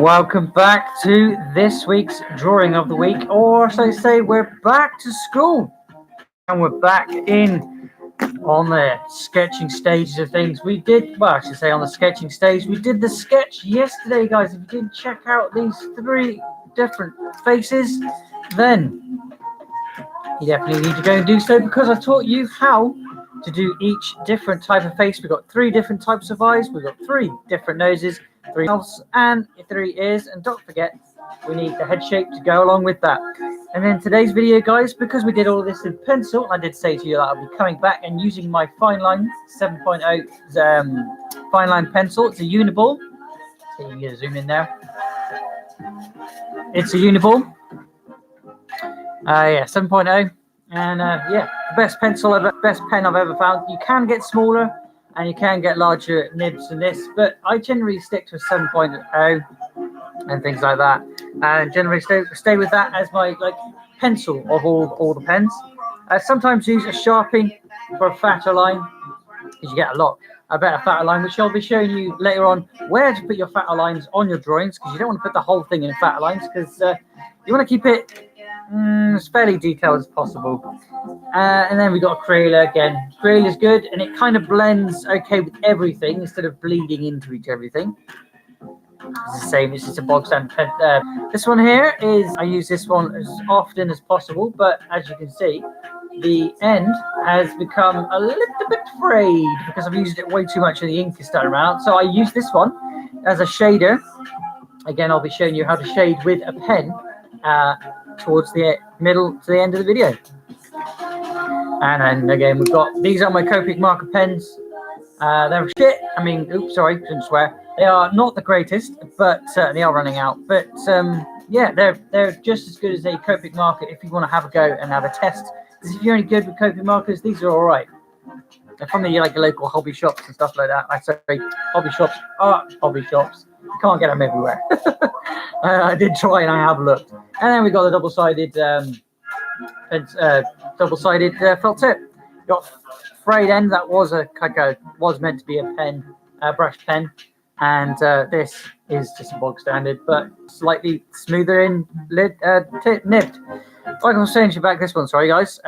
Welcome back to this week's drawing of the week, or as I say, we're back to school, and we're back in on the sketching stages of things. I should say on the sketching stage, we did the sketch yesterday, guys. If you didn't check out these 3 different faces, then you definitely need to go and do so, because I taught you how to do each different type of face. We've got 3 different types of eyes, we've got 3 different noses, 3 mouths, and 3 ears, and don't forget, we need the head shape to go along with that. And then today's video, guys, because we did all this in pencil, I did say to you that I'll be coming back and using my Fine Line 7.0 Fine Line pencil. It's a Uniball. So you can zoom in there. It's a Uniball. 7.0. And the best pen I've ever found. You can get smaller and you can get larger nibs than this, but I generally stick to a 7.0 and things like that, and generally stay with that as my pencil of all the pens. I sometimes use a Sharpie for a fatter line, because you get a better fatter line, which I'll be showing you later on where to put your fatter lines on your drawings, because you don't want to put the whole thing in fatter lines, because you want to keep it as fairly detailed as possible. And then we got a Crayola again. Crayola is good, and it kind of blends okay with everything instead of bleeding into everything. It's the same. It's just a bog standard pen. This one here I use this one as often as possible, but as you can see, the end has become a little bit frayed because I've used it way too much and the ink is starting around. So I use this one as a shader. Again, I'll be showing you how to shade with a pen towards the middle to the end of the video. And then again, these are my Copic marker pens. They're shit. I mean, oops, sorry, didn't swear. They are not the greatest, but they are running out. But they're just as good as a Copic marker if you want to have a go and have a test. Because if you're only good with Copic markers, these are all right. They're from the local hobby shops and stuff like that. I say hobby shops are hobby shops. You can't get them everywhere. I did try and I have looked. And then we got the double-sided felt tip. Got frayed end. That was was meant to be a pen, brush pen, and this is just a bog standard, but slightly smoother in nibbed. Like I was saying to you back this one, sorry guys.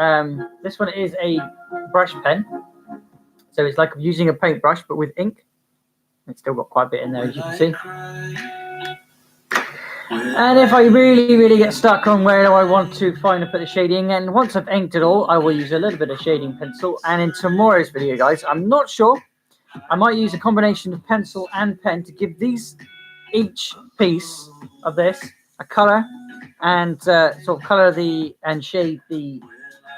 This one is a brush pen, so it's like using a paintbrush but with ink. It's still got quite a bit in there, as you can see. And if I really get stuck on where do I want to finally put the shading, and once I've inked it all, I will use a little bit of shading pencil. And in tomorrow's video, guys, I'm not sure. I might use a combination of pencil and pen to give each piece of this a colour, and sort of colour and shade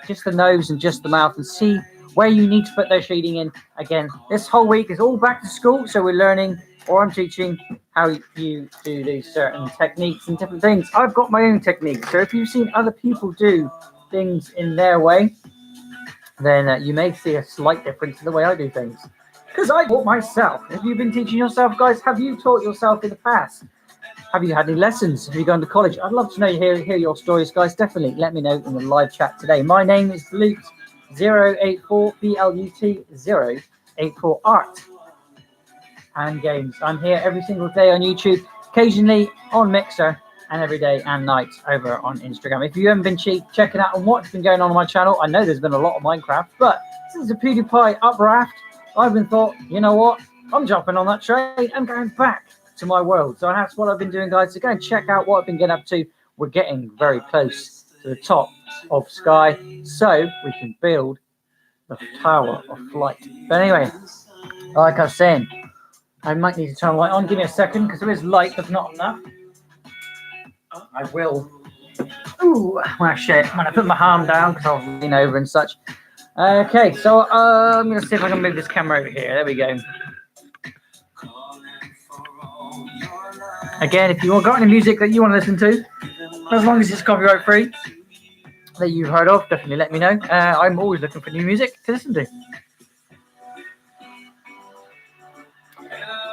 just the nose and just the mouth, and see where you need to put their shading in. Again, this whole week is all back to school, so we're learning, or I'm teaching, how you do these certain techniques and different things. I've got my own techniques, so if you've seen other people do things in their way, then you may see a slight difference in the way I do things. Because I taught myself. Have you been teaching yourself, guys? Have you taught yourself in the past? Have you had any lessons? Have you gone to college? I'd love to know, hear your stories, guys. Definitely let me know in the live chat today. My name is Blut084, BLUT084 Art and Games. I'm here every single day on YouTube, occasionally on Mixer, and every day and night over on Instagram. If you haven't been checking out on what's been going on my channel, I know there's been a lot of Minecraft, but since the PewDiePie upraft, I've been thought, you know what, I'm jumping on that train and going back to my world. So that's what I've been doing, guys. So go and check out what I've been getting up to. We're getting very close to the top of Sky, so we can build the Tower of Flight. But anyway, like I was saying, I might need to turn the light on. Give me a second, because there is light, but not enough. I will. Ooh, when I put my arm down, because I'll lean over and such. Okay, so I'm going to see if I can move this camera over here. There we go. Again, if you've got any music that you want to listen to, as long as it's copyright free, that you've heard of, definitely let me know. I'm always looking for new music to listen to.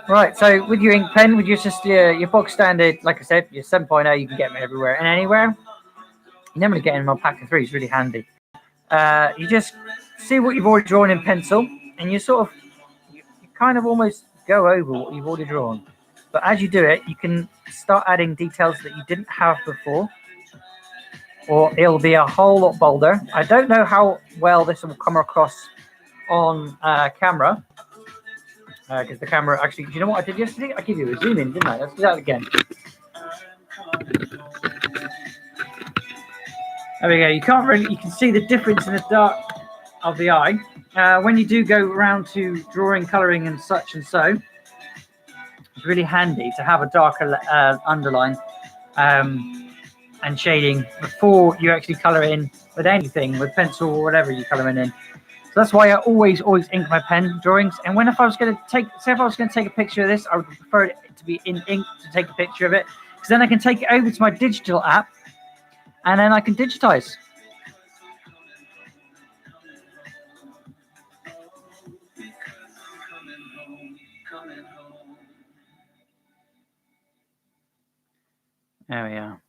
Right, so with your ink pen, with your bog standard, like I said, your 7.0, you can get them everywhere and anywhere. You never get in my pack of 3, it's really handy. You just see what you've already drawn in pencil, and you kind of almost go over what you've already drawn. But as you do it, you can start adding details that you didn't have before, or it'll be a whole lot bolder. I don't know how well this will come across on camera, because the camera actually, do you know what I did yesterday? I gave you a zoom in, didn't I? Let's do that again. There we go. You can't really, you can see the difference in the dark of the eye. When you do go around to drawing, coloring, and such and so, it's really handy to have a darker underline and shading before you actually color in with anything, with pencil or whatever you're coloring in. So that's why I always ink my pen drawings. And when if I was going to take, say if I was going to take a picture of this, I would prefer it to be in ink to take a picture of it, because then I can take it over to my digital app and then I can digitize. There we are.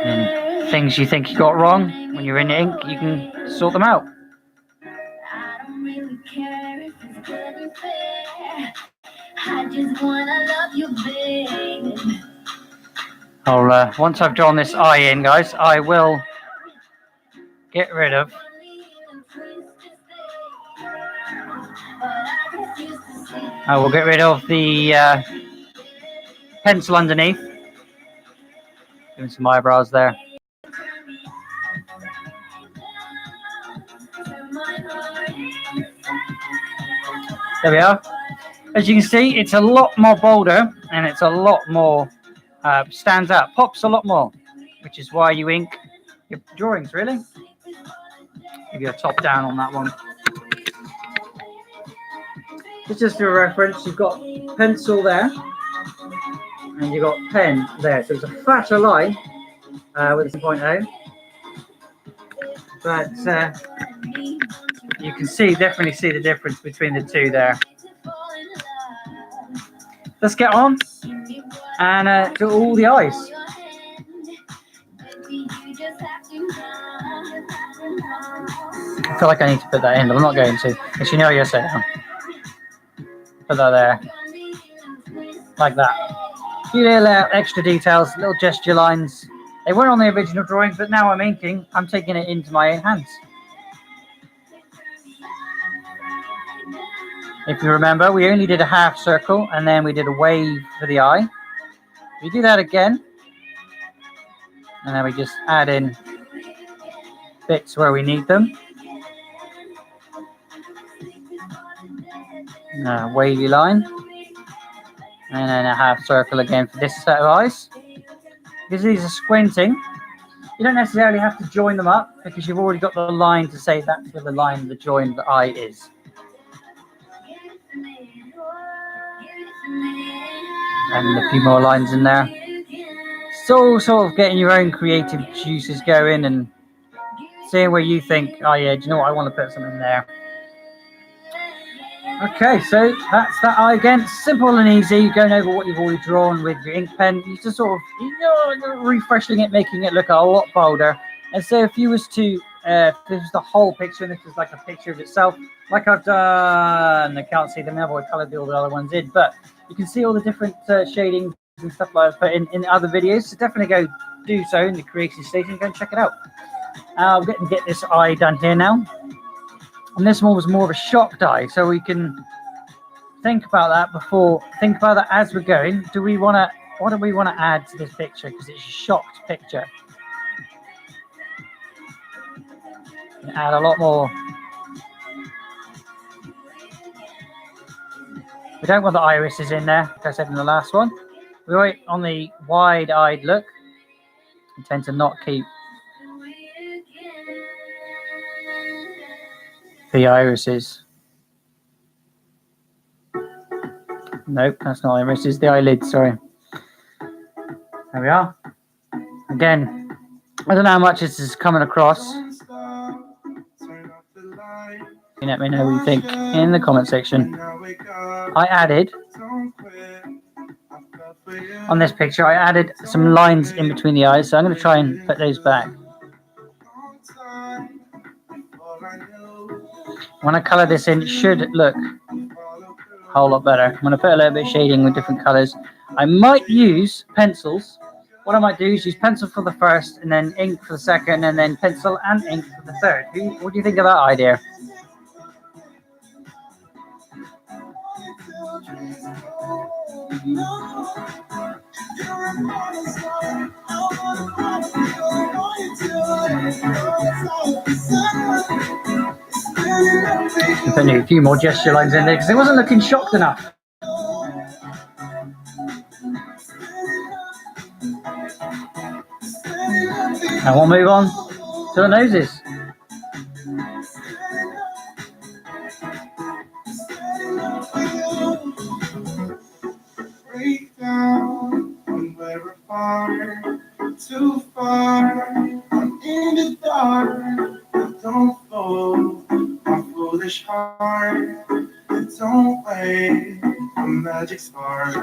And things you think you got wrong when you're in ink, you can sort them out. I'll once I've drawn this eye in, guys, I will get rid of the pencil underneath. Doing some eyebrows there. There we are. As you can see, it's a lot more bolder and it's a lot more stands out, pops a lot more, which is why you ink your drawings, really. Give you a top down on that one. It's just a reference. You've got pencil there and you've got pen there. So it's a fatter line with a 0.0. But you can definitely see the difference between the two there. Let's get on and do all the eyes. I feel like I need to put that in, but I'm not going to. As you know, yes I am. Put that there. Like that. A few little extra details, little gesture lines. They weren't on the original drawing, but now I'm inking. I'm taking it into my own hands. If you remember, we only did a half circle and then we did a wave for the eye. We do that again. And then we just add in bits where we need them. Wavy line. And then a half circle again for this set of eyes. Because these are squinting, you don't necessarily have to join them up because you've already got the line to say that's where the line of the join of the eye is. And a few more lines in there. So sort of getting your own creative juices going and seeing where you think, oh yeah, do you know what, I want to put something there. Okay, so that's that eye again. Simple and easy, going over what you've already drawn with your ink pen. You just sort of, refreshing it, making it look a lot bolder. And so if you was to, if this was the whole picture and this was like a picture of itself, like I've done, I can't see them now, but I coloured all the other ones in, but you can see all the different shadings and stuff like that in other videos. So definitely go do so in the creative stage and go and check it out. I'll get this eye done here now. And this one was more of a shocked eye, so we can think about that as we're going. What do we want to add to this picture? Because it's a shocked picture. And add a lot more. We don't want the irises in there, like I said in the last one. We want it on the wide-eyed look. We tend to not keep the irises. Nope, that's not irises, the eyelids, sorry. There we are. Again, I don't know how much this is coming across. You let me know what you think in the comment section. I added, on this picture, I added some lines in between the eyes, so I'm going to try and put those back. When I colour this in, it should look a whole lot better. I'm going to put a little bit of shading with different colours. I might use pencils. What I might do is use pencil for the first, and then ink for the second, and then pencil and ink for the third. What do you think of that idea? Putting a few more gesture lines in there because it wasn't looking shocked enough. And we'll move on to the noses. Too far, I'm in the dark. Don't fall, my foolish heart. Don't wait for magic spark.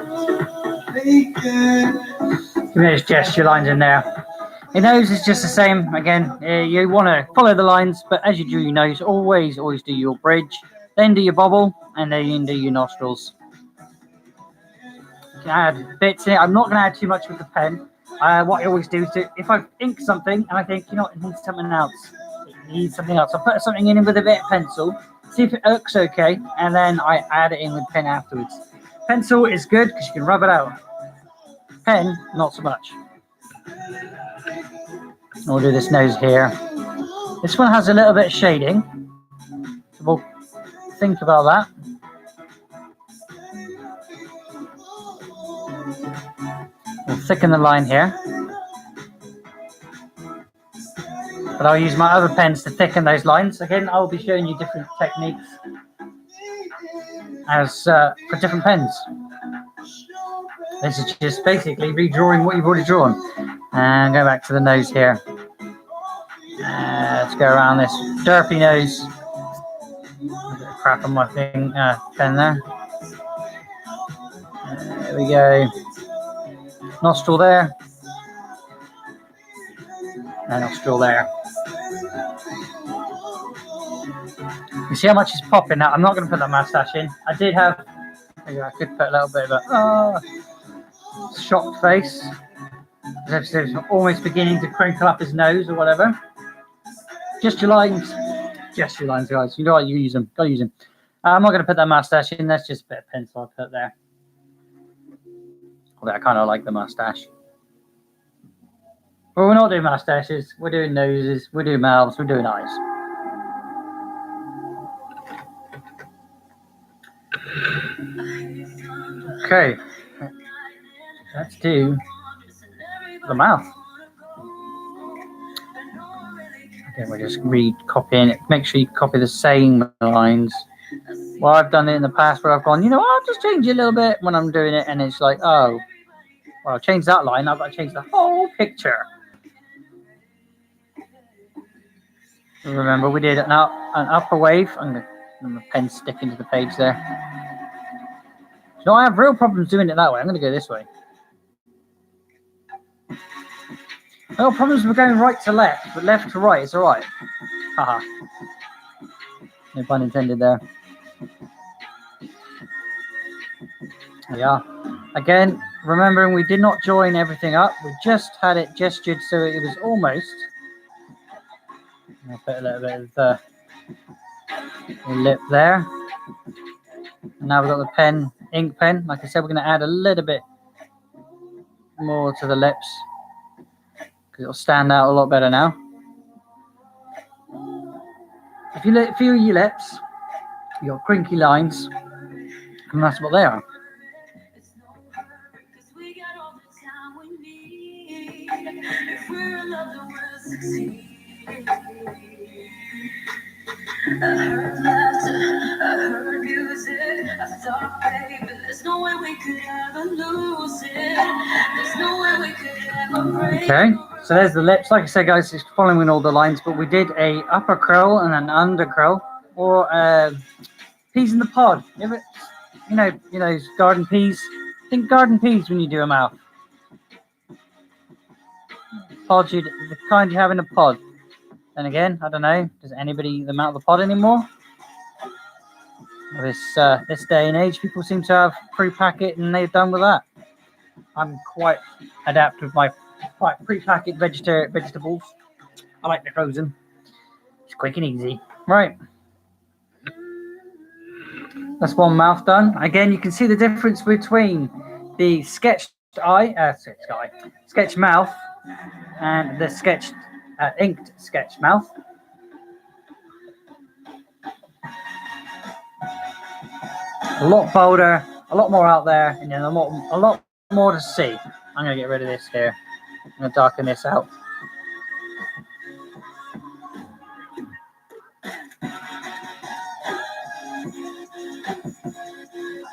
Give me those gesture lines in there. Your nose is just the same. Again, you want to follow the lines, but as you do your nose, always do your bridge, then do your bobble, and then do your nostrils. You can add bits in it. I'm not going to add too much with the pen. What I always do is if I ink something and I think, you know, it needs something else, I'll put something in with a bit of pencil, see if it looks okay, and then I add it in with pen afterwards. Pencil is good because you can rub it out. Pen, not so much. We'll do this nose here. This one has a little bit of shading, so we'll think about that. We'll thicken the line here. But I'll use my other pens to thicken those lines. Again, I'll be showing you different techniques as for different pens. This is just basically redrawing what you've already drawn. And go back to the nose here. Let's go around this derpy nose. A bit of crap on my pen there. There we go. Nostril there. And nostril there. You see how much is popping out? I'm not going to put that moustache in. I did have, I could put a little bit of a shocked face. As if he's almost beginning to crinkle up his nose or whatever. Gesture lines, guys. You know what? You use them. Gotta use them. I'm not going to put that moustache in. That's just a bit of pencil I put there. Although I kind of like the moustache. But we're not doing moustaches. We're doing noses. We're doing mouths. We're doing eyes. Okay. Let's do the mouth. Again, we're just copying it. Make sure you copy the same lines. Well, I've done it in the past where I've gone, you know, I'll just change it a little bit when I'm doing it, and it's like, oh, well, I'll change that line. I've got to change the whole picture. Remember, we did an upper wave. I'm going to the pen stick into the page there. So I have real problems doing it that way. I'm going to go this way. No problems with going right to left, but left to right is all right. Haha. No pun intended there. Yeah. Again, remembering we did not join everything up. We just had it gestured so it was almost. I'll put a little bit of the lip there. And now we've got the pen, ink pen. Like I said, we're going to add a little bit more to the lips. It'll stand out a lot better now. If you feel your lips, your crinkly lines, and that's what they are. I heard laughter, I heard music. I thought, baby, there's no way we could ever lose it. There's no way we could ever break. Okay, so there's the lips. Like I said, guys, it's following all the lines, but we did a upper curl and an under curl, or peas in the pod. You know, garden peas. Think garden peas when you do a mouth. Pod, the kind you have in a pod. And again, I don't know, does anybody eat them out of the pod anymore? This day and age, people seem to have pre-packet and they're done with that. I'm quite adept with my pre-packet vegetables. I like the frozen. It's quick and easy. Right. That's one mouth done. Again, you can see the difference between the sketch mouth and the inked sketch mouth. A lot bolder, a lot more out there, and then a lot more to see. I'm going to get rid of this here. I'm going to darken this out.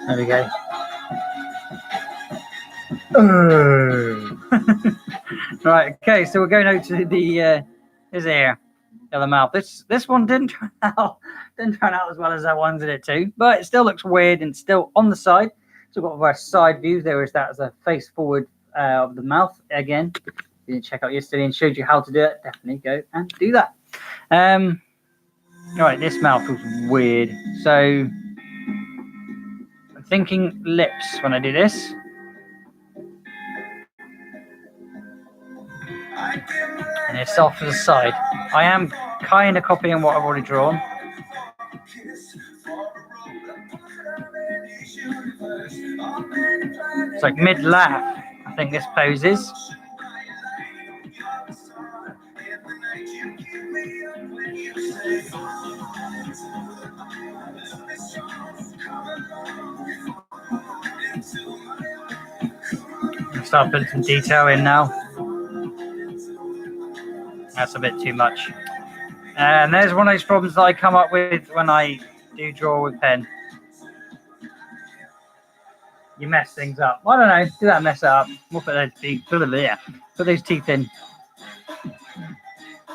There we go. Right, okay, so we're going over to the his ear, the other mouth. This one didn't turn out as well as I wanted it to, but it still looks weird and still on the side. So we've got our side view. There is that as a face forward of the mouth. Again, if you didn't check out yesterday and showed you how to do it, definitely go and do that. All right, this mouth was weird. So I'm thinking lips when I do this. And it's off to the side. I am kind of copying what I've already drawn. It's like mid-laugh, I think this pose is. I'll start putting some detail in now. That's a bit too much. And there's one of those problems that I come up with when I do draw with pen. You mess things up. I don't know. Do that, mess it up. We'll put those teeth. Put those teeth in.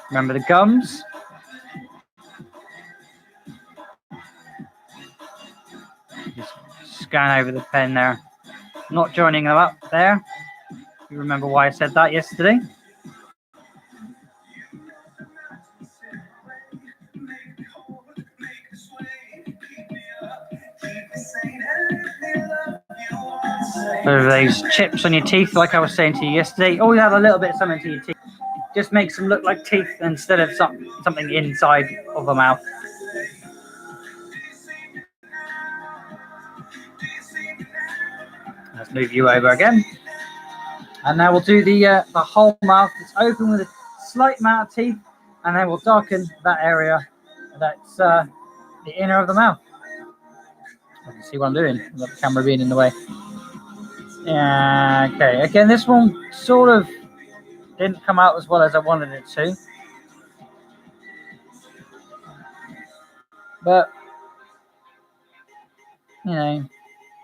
Remember the gums. Just scan over the pen there. Not joining them up there. You remember why I said that yesterday? So those chips on your teeth, like I was saying to you yesterday, always add a little bit of something to your teeth. Just makes them look like teeth instead of something inside of the mouth. Let's move you over again. And now we'll do the whole mouth. It's open with a slight amount of teeth, and then we'll darken that area. That's the inner of the mouth. You can see what I'm doing without the camera being in the way. Okay, again, this one sort of didn't come out as well as I wanted it to. But, you know,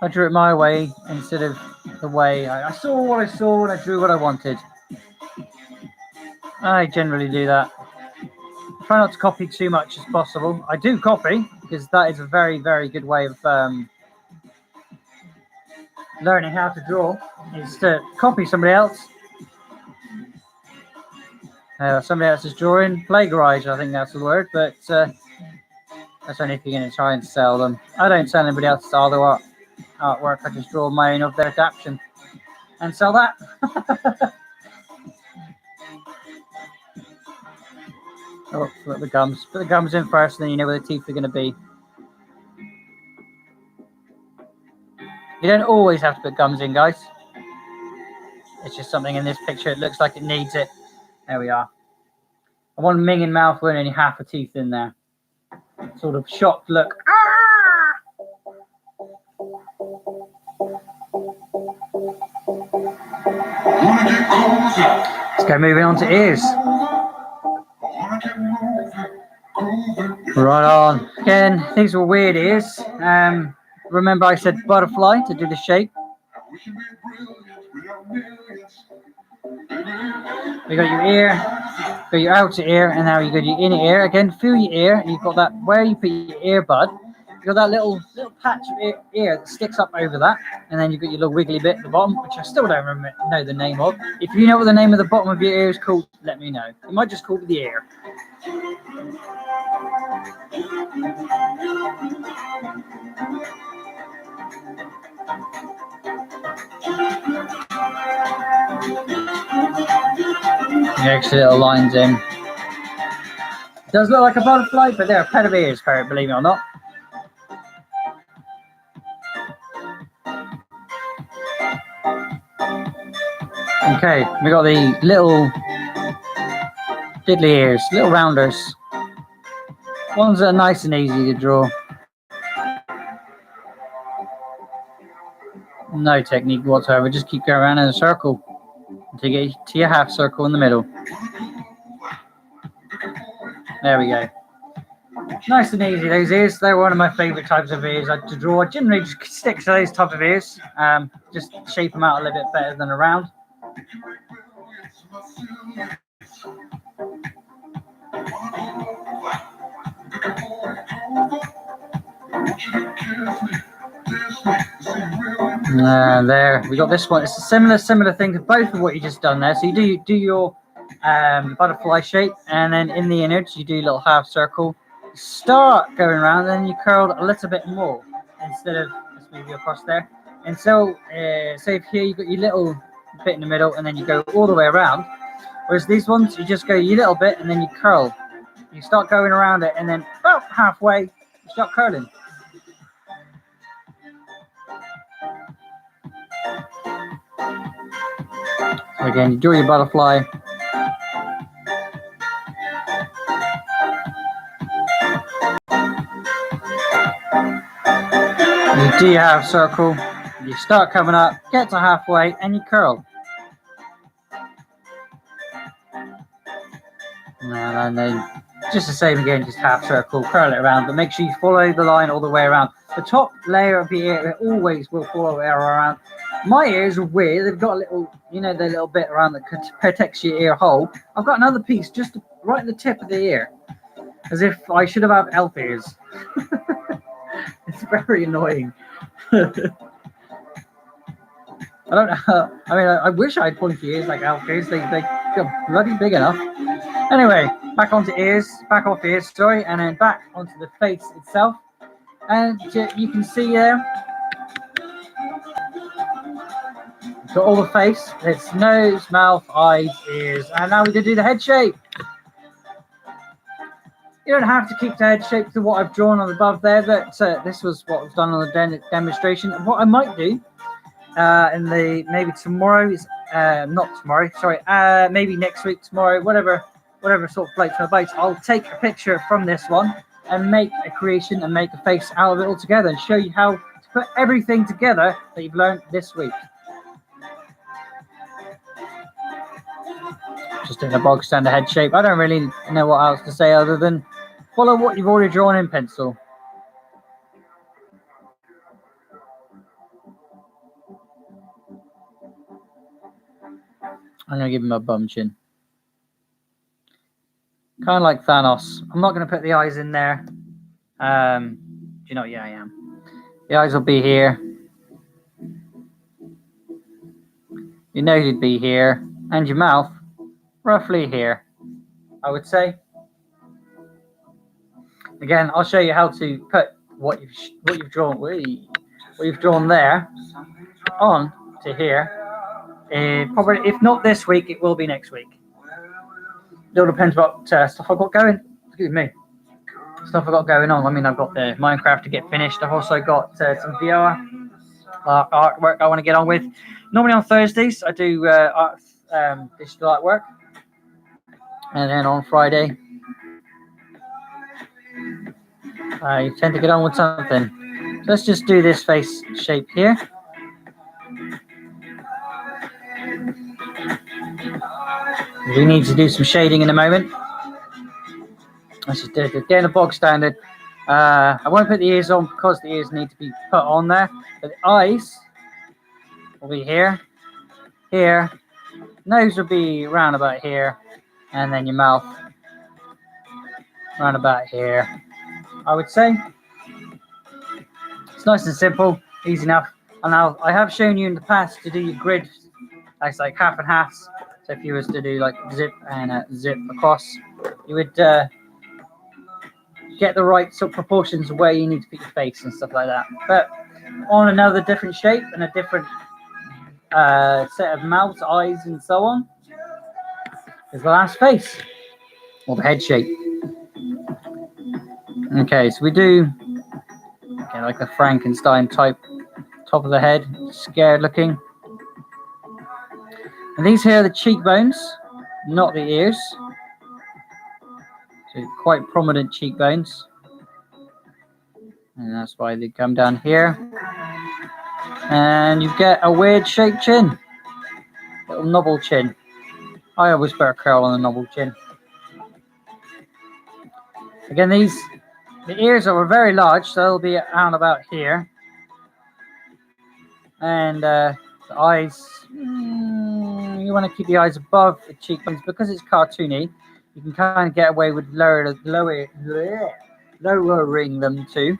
I drew it my way instead of the way I saw what I saw and I drew what I wanted. I generally do that. Try not to copy too much as possible. I do copy because that is a very, very good way of learning how to draw, is to copy somebody else. Somebody else's drawing, plagiarize, I think that's the word, but that's only if you're going to try and sell them. I don't sell anybody else's artwork. I just draw my own of their adaptation and sell that. Oh, put the gums. Put the gums in first, and then you know where the teeth are going to be. You don't always have to put gums in, guys. It's just something in this picture. It looks like it needs it. There we are. I want minging mouth with only half a teeth in there. Sort of shocked look. Let's go moving on to ears. Right on. Again, these were weird ears. Remember I said butterfly to do the shape. We got your ear, got your outer ear, and now you got your inner ear. Again, feel your ear, and you've got that where you put your earbud. You've got that little patch of ear that sticks up over that, and then you've got your little wiggly bit at the bottom, which I still don't know the name of. If you know what the name of the bottom of your ear is called, let me know. You might just call it the ear. The extra little lines in. Does look like a butterfly, but they're a pair of ears for it, believe it or not. Okay, we got the little diddly ears, little rounders. Ones that are nice and easy to draw. No technique whatsoever, just keep going around in a circle until you get to your half circle in the middle. There we go. Nice and easy, those ears. They're one of my favourite types of ears to draw. I generally just stick to those type of ears. Just shape them out a little bit better than a round. There, we got this one. It's a similar thing to both of what you just done there. So you do your butterfly shape, and then in the innards you do a little half circle. Start going around, and then you curl a little bit more instead of let's move you across there. And so, say if here you've got your little bit in the middle, and then you go all the way around. Whereas these ones, you just go your little bit, and then you curl. You start going around it, and then about halfway, you start curling. So again, you draw your butterfly. You do your half circle, you start coming up, get to halfway, and you curl. And then just the same again, just half circle, curl it around, but make sure you follow the line all the way around. The top layer of your ear always will follow it around. My ears are weird, they've got a little, you know, the little bit around that protects your ear hole. I've got another piece just right at the tip of the ear, as if I should have had elf ears. It's very annoying. I don't know. I mean, I wish I had pointy ears like elf ears. They got bloody big enough. Anyway, back onto ears, back off ears, sorry, and then back onto the face itself. And you can see there, got all the face. It's nose, mouth, eyes, ears, and now we're going to do the head shape. You don't have to keep the head shape to what I've drawn on above there, but this was what was done on the demonstration. What I might do maybe tomorrow is not tomorrow, sorry, maybe next week, tomorrow, whatever sort of floats my boat. I'll take a picture from this one and make a creation and make a face out of it all together and show you how to put everything together that you've learned this week. Just doing a bog standard head shape. I don't really know what else to say other than follow what you've already drawn in pencil. I'm going to give him a bum chin. Kind of like Thanos. I'm not going to put the eyes in there. Do you know? Yeah, I am. The eyes will be here. Your nose would be here. And your mouth, roughly here, I would say. Again, I'll show you how to put what you've drawn there on to here. Probably, if not this week, it will be next week. It all depends what stuff I've got going. Excuse me. Stuff I've got going on. I mean, I've got the Minecraft to get finished. I've also got some VR artwork I want to get on with. Normally on Thursdays, I do digital artwork. And then on Friday, I tend to get on with something. So let's just do this face shape here. We need to do some shading in a moment. Let's just do it again, a bog standard. I won't put the ears on because the ears need to be put on there. But the eyes will be here, here. Nose will be round about here. And then your mouth round about here, I would say. It's nice and simple, easy enough. And now I have shown you in the past to do your grid. That's like half and halves. So if you was to do like zip and zip across, you would get the right sort of proportions of where you need to put your face and stuff like that. But on another different shape and a different set of mouths, eyes, and so on, is the last face, or the head shape. Okay, so we do like a Frankenstein type top of the head, scared looking. And these here are the cheekbones, not the ears. So quite prominent cheekbones. And that's why they come down here. And you get a weird shaped chin. Little knobble chin. I always put a curl on the knobble chin. Again, the ears are very large, so they'll be around about here. And the eyes, you want to keep the eyes above the cheekbones because it's cartoony. You can kind of get away with lowering them too.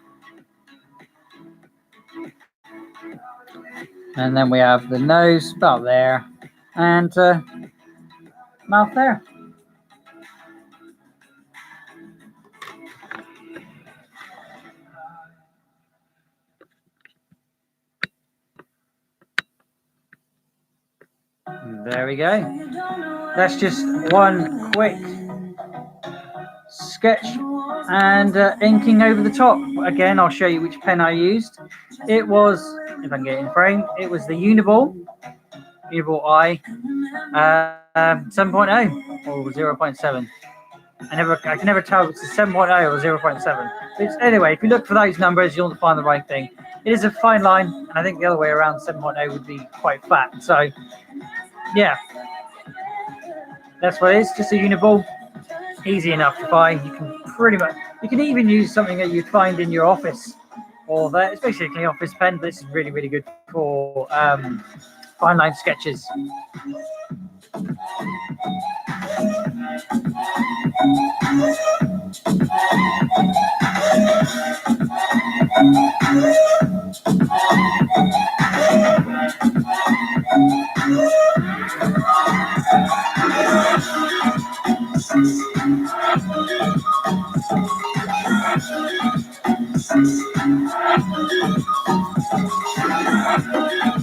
And then we have the nose about there, and mouth there. There we go. That's just one quick sketch and inking over the top. Again, I'll show you which pen I used. It was, if I can get it in frame, it was the Uniball I 7.0 or 0.7. I can never tell if it's a 7.0 or 0.7. But anyway, if you look for those numbers, you'll find the right thing. It is a fine line, and I think the other way around, 7.0 would be quite fat. So, yeah, that's what it is. Just a Uniball, easy enough to buy. You can even use something that you'd find in your office, or that. It's basically an office pen, but this is really, really good for fine line sketches.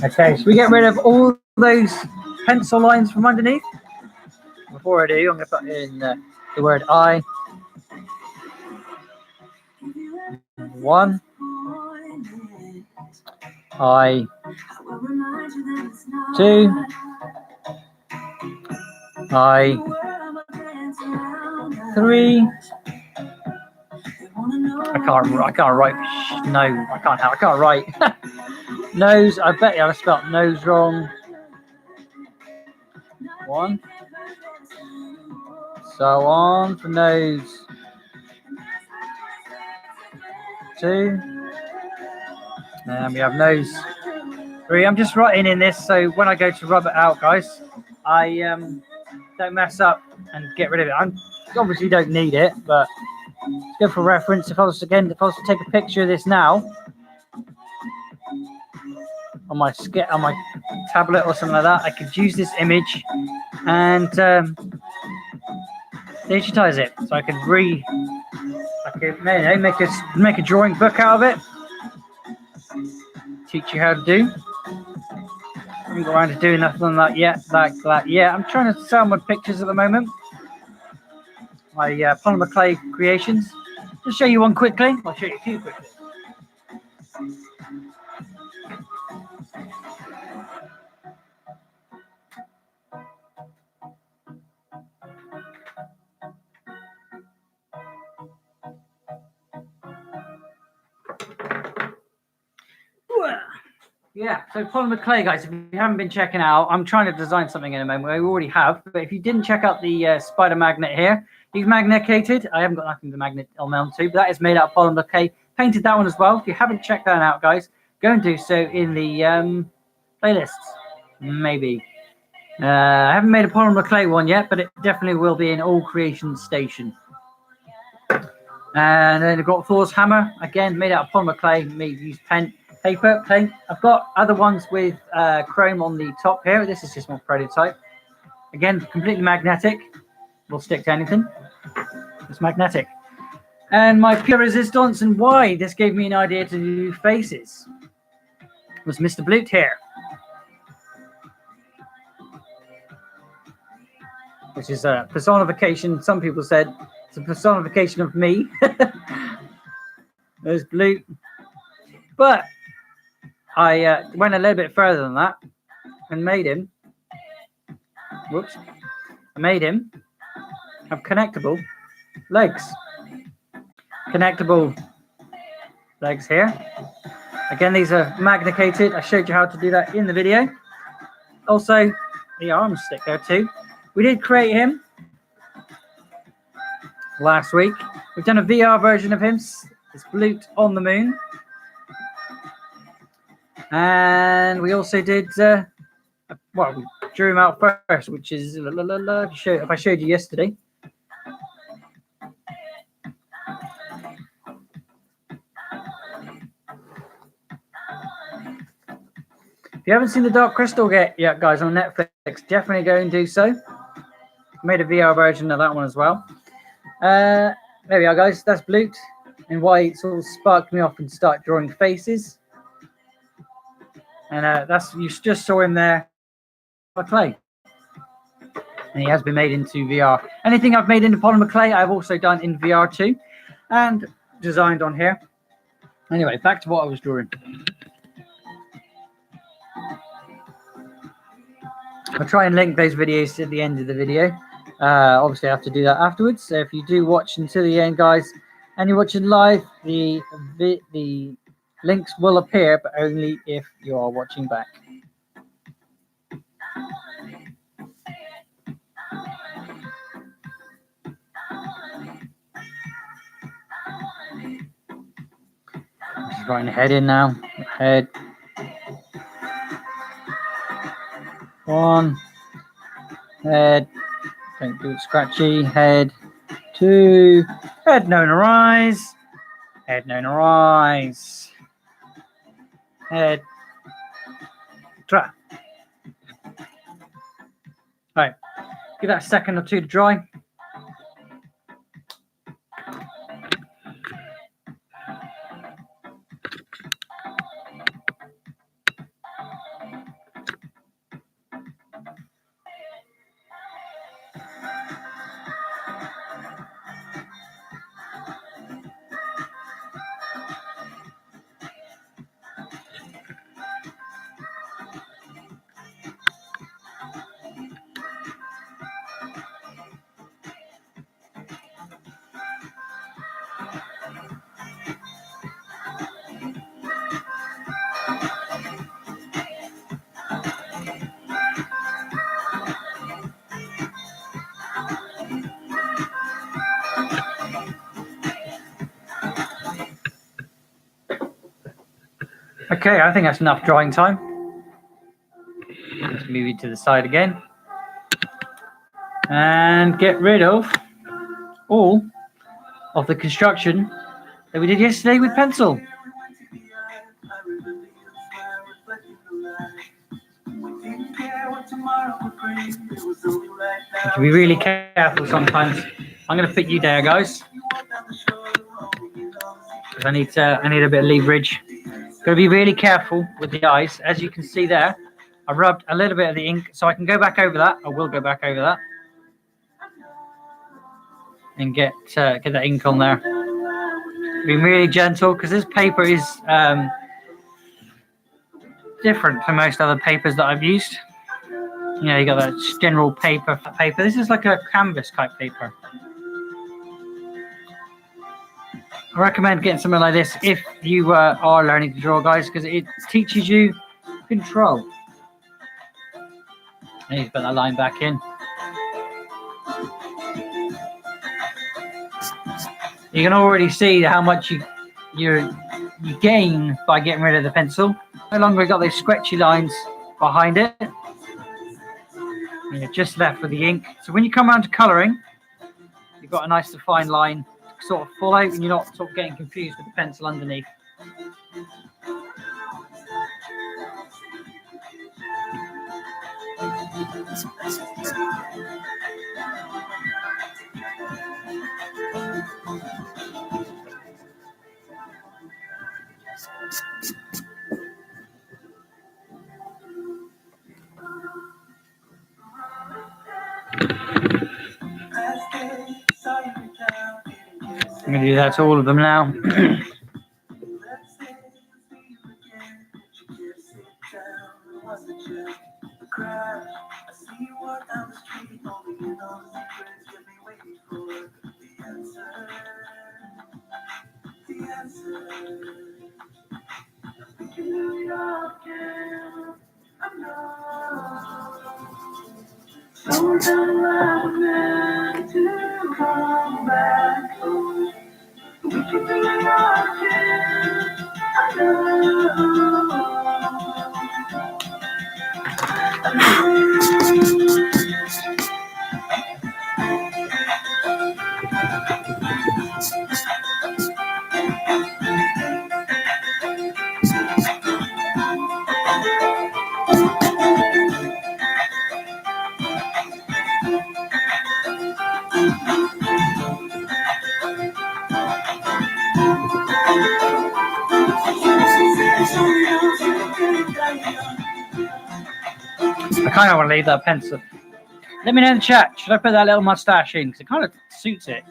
Okay, so we get rid of all those pencil lines from underneath. Before I do, I'm going to put in the word I. 1. I. 2. I. 3. I can't write. No, I can't write. Nose. I bet you I spelled nose wrong. 1. So on for nose. 2. And we have nose 3. I'm just writing in this so when I go to rub it out, guys, I don't mess up and get rid of it. I obviously don't need it, but it's good for reference. If I was to take a picture of this now on my tablet or something like that, I could use this image and digitize it, so I could make a drawing book out of it. Teach you how to do. I haven't got around to doing nothing like that yet. I'm trying to sell my pictures at the moment. My polymer clay creations. Just show you one quickly. I'll show you a few quickly. Yeah, so polymer clay, guys, if you haven't been checking out, I'm trying to design something in a moment. We already have, but if you didn't check out the spider magnet here, he's magnecated. I haven't got nothing to magnet onto, but that is made out of polymer clay. Painted that one as well. If you haven't checked that out, guys, go and do so in the playlists. Maybe. I haven't made a polymer clay one yet, but it definitely will be in All Creation Station. And then I've got Thor's hammer, again, made out of polymer clay, used paper, paint. I've got other ones with chrome on the top here. This is just my prototype. Again, completely magnetic. Will stick to anything. It's magnetic. And my pure resistance and why this gave me an idea to do faces was Mr. Blute here. Which is a personification, some people said, it's a personification of me. There's Blute. But I went a little bit further than that and made him, I made him have connectable legs. Connectable legs here. Again, these are magnificated. I showed you how to do that in the video. Also, the arms stick there too. We did create him last week. We've done a VR version of him. It's Blute on the moon. And we also did, well, we drew him out first, which is, if I showed you yesterday. If you haven't seen The Dark Crystal yet, guys, on Netflix, definitely go and do so. I made a VR version of that one as well. There we are, guys. That's Blute and why it sort of sparked me off and start drawing faces. And that's, you just saw him there by clay. And he has been made into VR. Anything I've made into polymer clay, I've also done in VR too, and designed on here. Anyway, back to what I was drawing. I'll try and link those videos at the end of the video. Obviously, I have to do that afterwards. So if you do watch until the end, guys, and you're watching live, the links will appear, but only if you are watching back. Just writing the head in now. Head. One. Head. Don't do it scratchy. Head. Two. Head, no, no eyes. Head, no, no eyes. Head. Try. Right. Give that a second or two to dry. Okay, I think that's enough drying time. Let's move it to the side again. And get rid of all of the construction that we did yesterday with pencil. You have to be really careful sometimes. I'm going to put you there, guys. I need a bit of leverage. Got to be really careful with the eyes. As you can see there, I rubbed a little bit of the ink, so I can go back over that. I will go back over that and get that ink on there. Be really gentle because this paper is different from most other papers that I've used. You know, you got that general paper. This is like a canvas type paper. I recommend getting something like this if you are learning to draw, guys, because it teaches you control. And you put that line back in. You can already see how much you gain by getting rid of the pencil. No longer got those sketchy lines behind it. And you're just left with the ink. So when you come around to colouring, you've got a nice defined line to sort of fall out, and you're not sort of getting confused with the pencil underneath. I'm going to do that to all of them now. I kind of want to leave that pencil. Let me know in the chat. Should I put that little mustache in? Because it kind of suits it.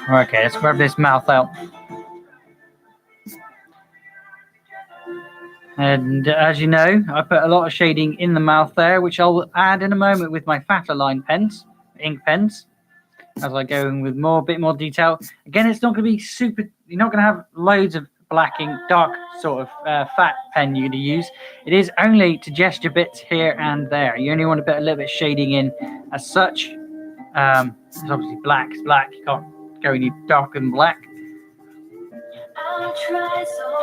Okay, let's grab this mouth out. And as you know, I put a lot of shading in the mouth there, which I'll add in a moment with my fatter line pens, ink pens, as I go in with a bit more detail. Again, it's not going to be super, you're not going to have loads of black ink, dark sort of fat pen you're going to use. It is only to gesture bits here and there. You only want to put a little bit of shading in as such. It's obviously black is black, you can't go any darker than black.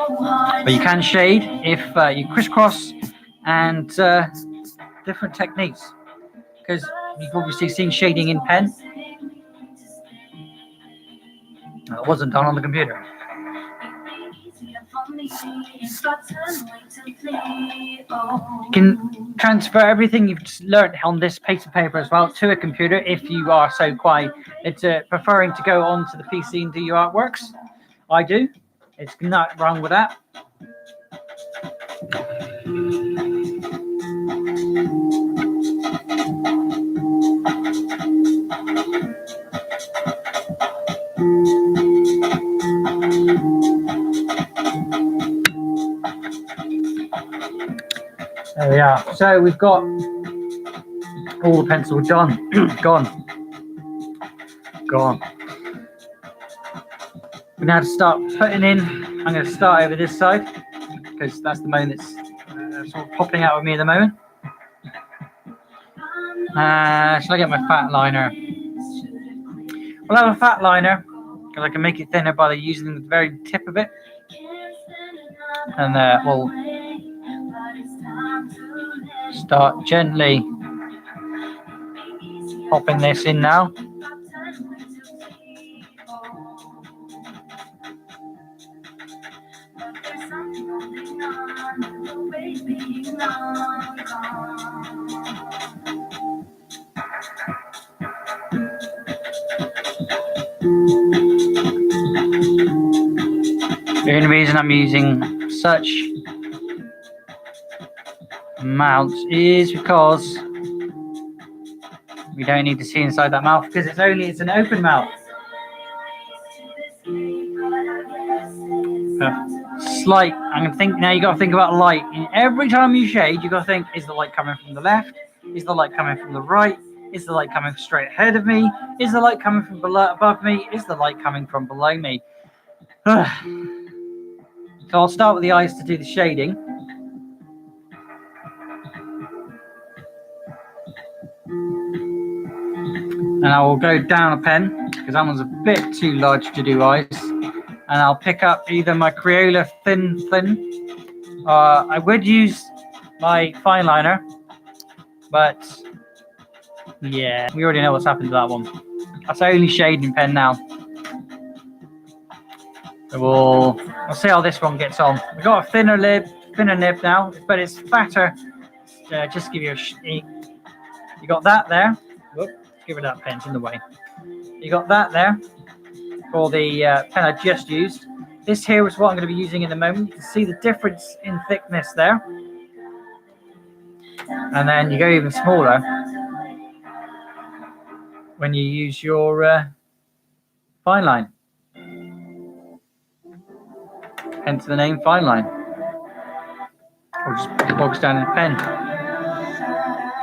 But you can shade if you crisscross and different techniques, because you've obviously seen shading in pen. It wasn't done on the computer. You can transfer everything you've learned on this piece of paper as well to a computer if you are so quite preferring to go onto the PC and do your artworks. I do. It's not wrong with that. There we are. So we've got all the pencil done. Gone. We now have to start putting in. I'm going to start over this side because that's the moment that's sort of popping out with me at the moment. Shall I get my fat liner? We'll have a fat liner because I can make it thinner by using the very tip of it. And we'll start gently popping this in now. The only reason I'm using such amounts is because we don't need to see inside that mouth, because it's an open mouth. Slight. I'm gonna think now. You got to think about light. And every time you shade, you got to think: is the light coming from the left? Is the light coming from the right? Is the light coming straight ahead of me? Is the light coming from below, above me? Is the light coming from below me? So I'll start with the eyes to do the shading. And I will go down a pen because that one's a bit too large to do eyes. And I'll pick up either my Crayola thin. I would use my fine liner, but yeah, we already know what's happened to that one. That's only shading pen now. So we'll see how this one gets on. We've got a thinner nib now, but it's fatter. Just give you you got that there. Whoop, give it that pen, it's in the way. You got that there for the pen I just used. This here is what I'm going to be using in a moment. You can see the difference in thickness there. And then you go even smaller when you use your fine line. Hence the name fine line. Or just bogs down in the pen.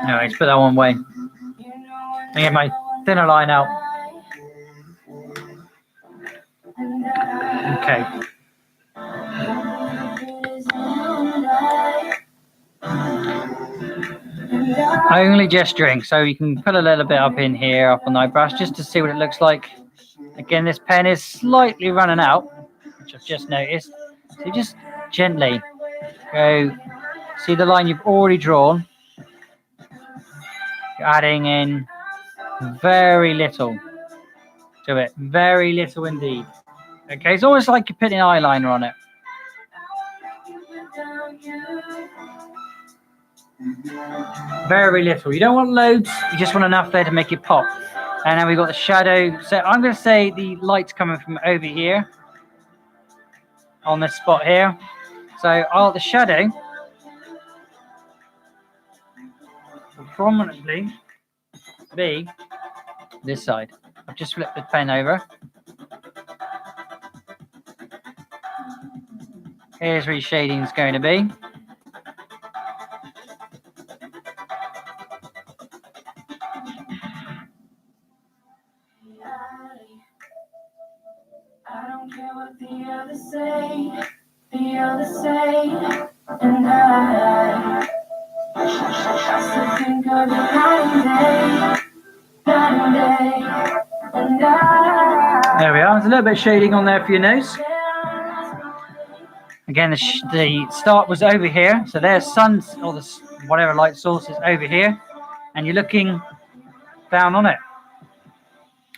Anyways, put that one away. I get my thinner line out. Okay. Only gesturing, so you can put a little bit up in here, up on the brush, just to see what it looks like. Again, this pen is slightly running out, which I've just noticed. So just gently go, see the line you've already drawn. You're adding in very little to it, very little indeed. Okay, it's almost like you're putting eyeliner on it. Very little. You don't want loads, you just want enough there to make it pop. And then we've got the shadow. So I'm going to say the light's coming from over here on this spot here. So the shadow will prominently be this side. I've just flipped the pen over. Here's where your shading is going to be. I don't care what the others say, and I still think of you night and day, and I. There we are. There's a little bit of shading on there for your nose. Again, the start was over here, so there's sun's or the whatever light source is over here, and you're looking down on it.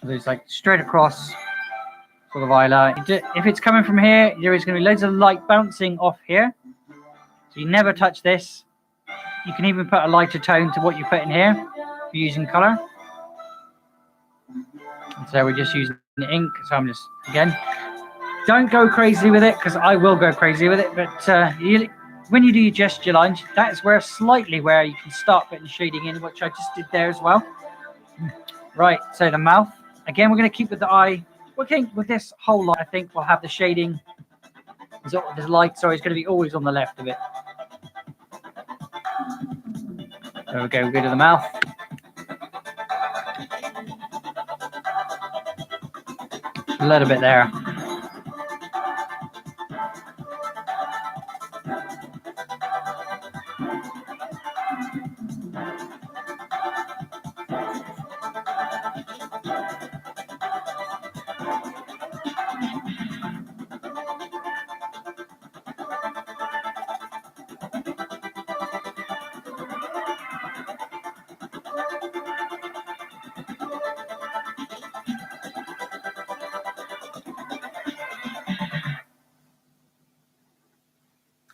So it's like straight across. Sort of highlight. If it's coming from here, there is going to be loads of light bouncing off here. So you never touch this. You can even put a lighter tone to what you put in here if you're using color. And so we're just using the ink. So I'm just, again, don't go crazy with it because I will go crazy with it. But when you do your gesture lines, that's where you can start putting shading in, which I just did there as well. Right, so the mouth. Again, we're going to keep with the eye. Okay, with this whole lot, I think we'll have the shading. There's light, so it's going to be always on the left of it. There we go, we'll go to the mouth. A little bit there.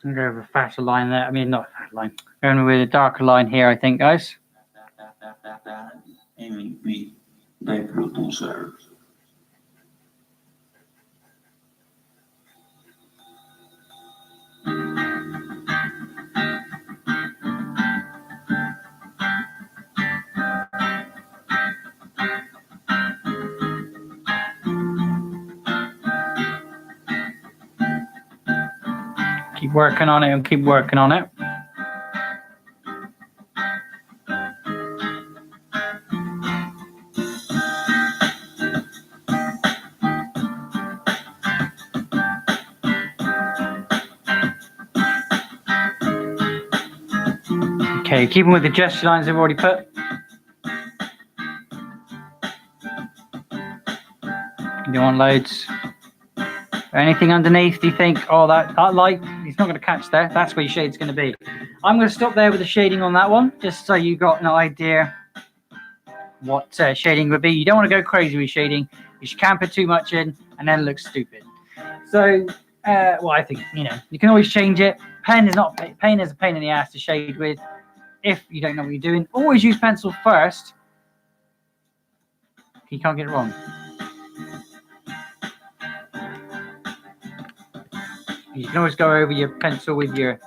I'm going to have a fatter line there. I mean, not a fatter line. Going with a darker line here, I think, guys. MVP dai producer. Keep working on it and keep working on it. Okay, keeping with the gesture lines I've already put. You don't want loads. Anything underneath, do you think, oh, that light, he's not going to catch there. That's where your shade's going to be. I'm going to stop there with the shading on that one, just so you got an idea what shading would be. You don't want to go crazy with shading, because you can put too much in, and then it looks stupid. So, well, I think, you know, you can always change it. Pen is not pen is a pain in the ass to shade with if you don't know what you're doing. Always use pencil first. You can't get it wrong. You can always go over your pencil with your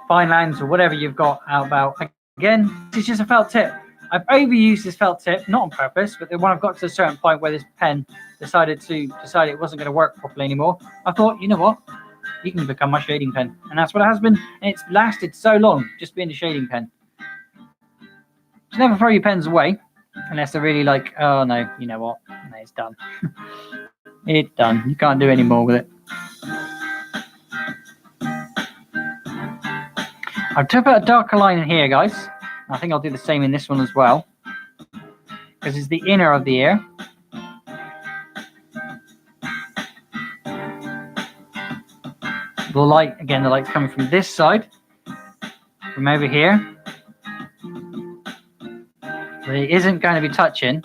fine lines or whatever you've got out about. Again, this is just a felt tip. I've overused this felt tip, not on purpose, but then when I've got to a certain point where this pen decided it wasn't going to work properly anymore, I thought, you know what? You can become my shading pen. And that's what it has been. And it's lasted so long, just being a shading pen. Just never throw your pens away, unless they're really like, oh no, you know what? No, it's done. It's done. You can't do any more with it. I've put a darker line in here, guys. I think I'll do the same in this one as well, because it's the inner of the ear. The light, again, the light's coming from this side, from over here. But it isn't going to be touching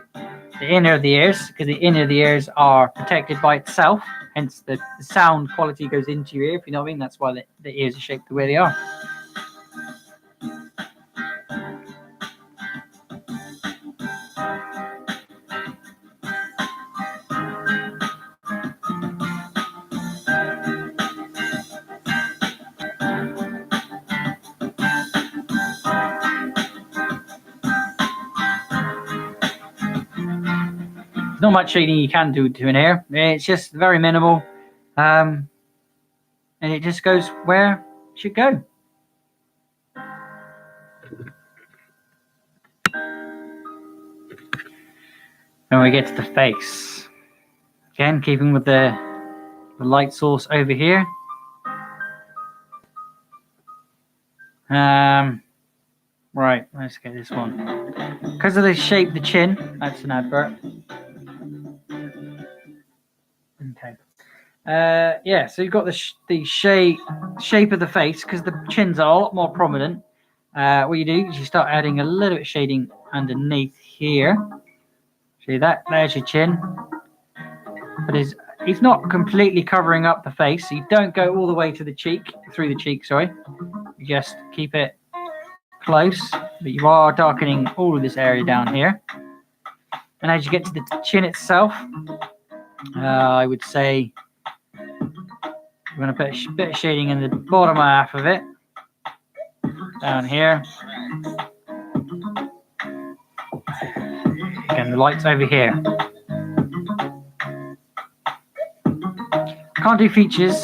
the inner of the ears, because the inner of the ears are protected by itself. Hence, the sound quality goes into your ear, if you know what I mean. That's why the ears are shaped the way they are. Not much shading you can do to an ear. It's just very minimal, and it just goes where it should go. And we get to the face. Again, keeping with the light source over here. Right, let's get this one. Because of the shape of the chin, that's an advert. Okay. Yeah, so you've got the shape of the face, because the chins are a lot more prominent. What you do is you start adding a little bit of shading underneath here. See that? There's your chin. But it's not completely covering up the face, so you don't go all the way to the cheek, through the cheek, sorry. You just keep it close, but you are darkening all of this area down here. And as you get to the chin itself, I would say we're going to put a bit of shading in the bottom half of it, down here. Again, the light's over here. Can't do features.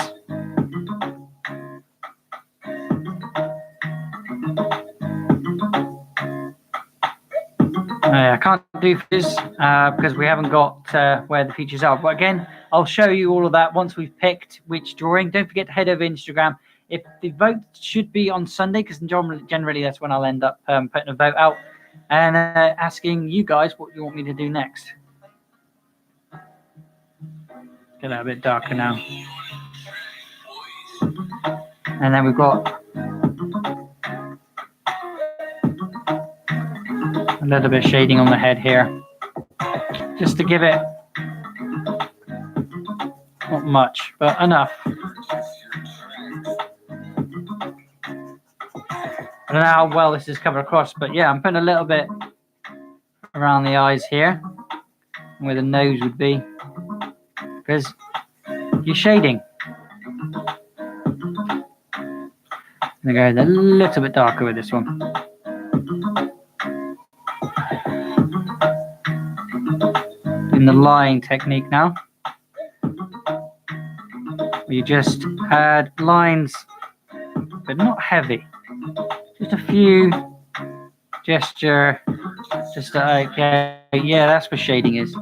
I can't do features because we haven't got where the features are. But again, I'll show you all of that once we've picked which drawing. Don't forget to head over Instagram. If the vote should be on Sunday, because generally that's when I'll end up putting a vote out and asking you guys what you want me to do next. Get that a bit darker now. And then we've got a little bit of shading on the head here, just to give it, not much, but enough. I don't know how well this is covered across, but yeah, I'm putting a little bit around the eyes here, where the nose would be, because you're shading. I'm going to go a little bit darker with this one. In the line technique now, you just add lines, but not heavy. Just a few gesture, just like, yeah, that's where shading is.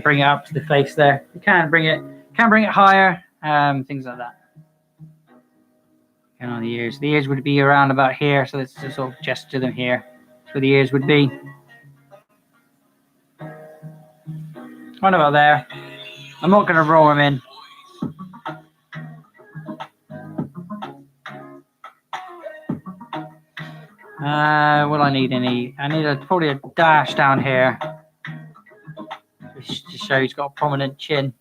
Bring it up to the face there. You can bring it higher, things like that. And on the ears would be around about here, so let's just sort of gesture them here. That's where the ears would be. Right about there. I'm not going to roll them in. What I need? I need probably a dash down here. Just to show he's got a prominent chin.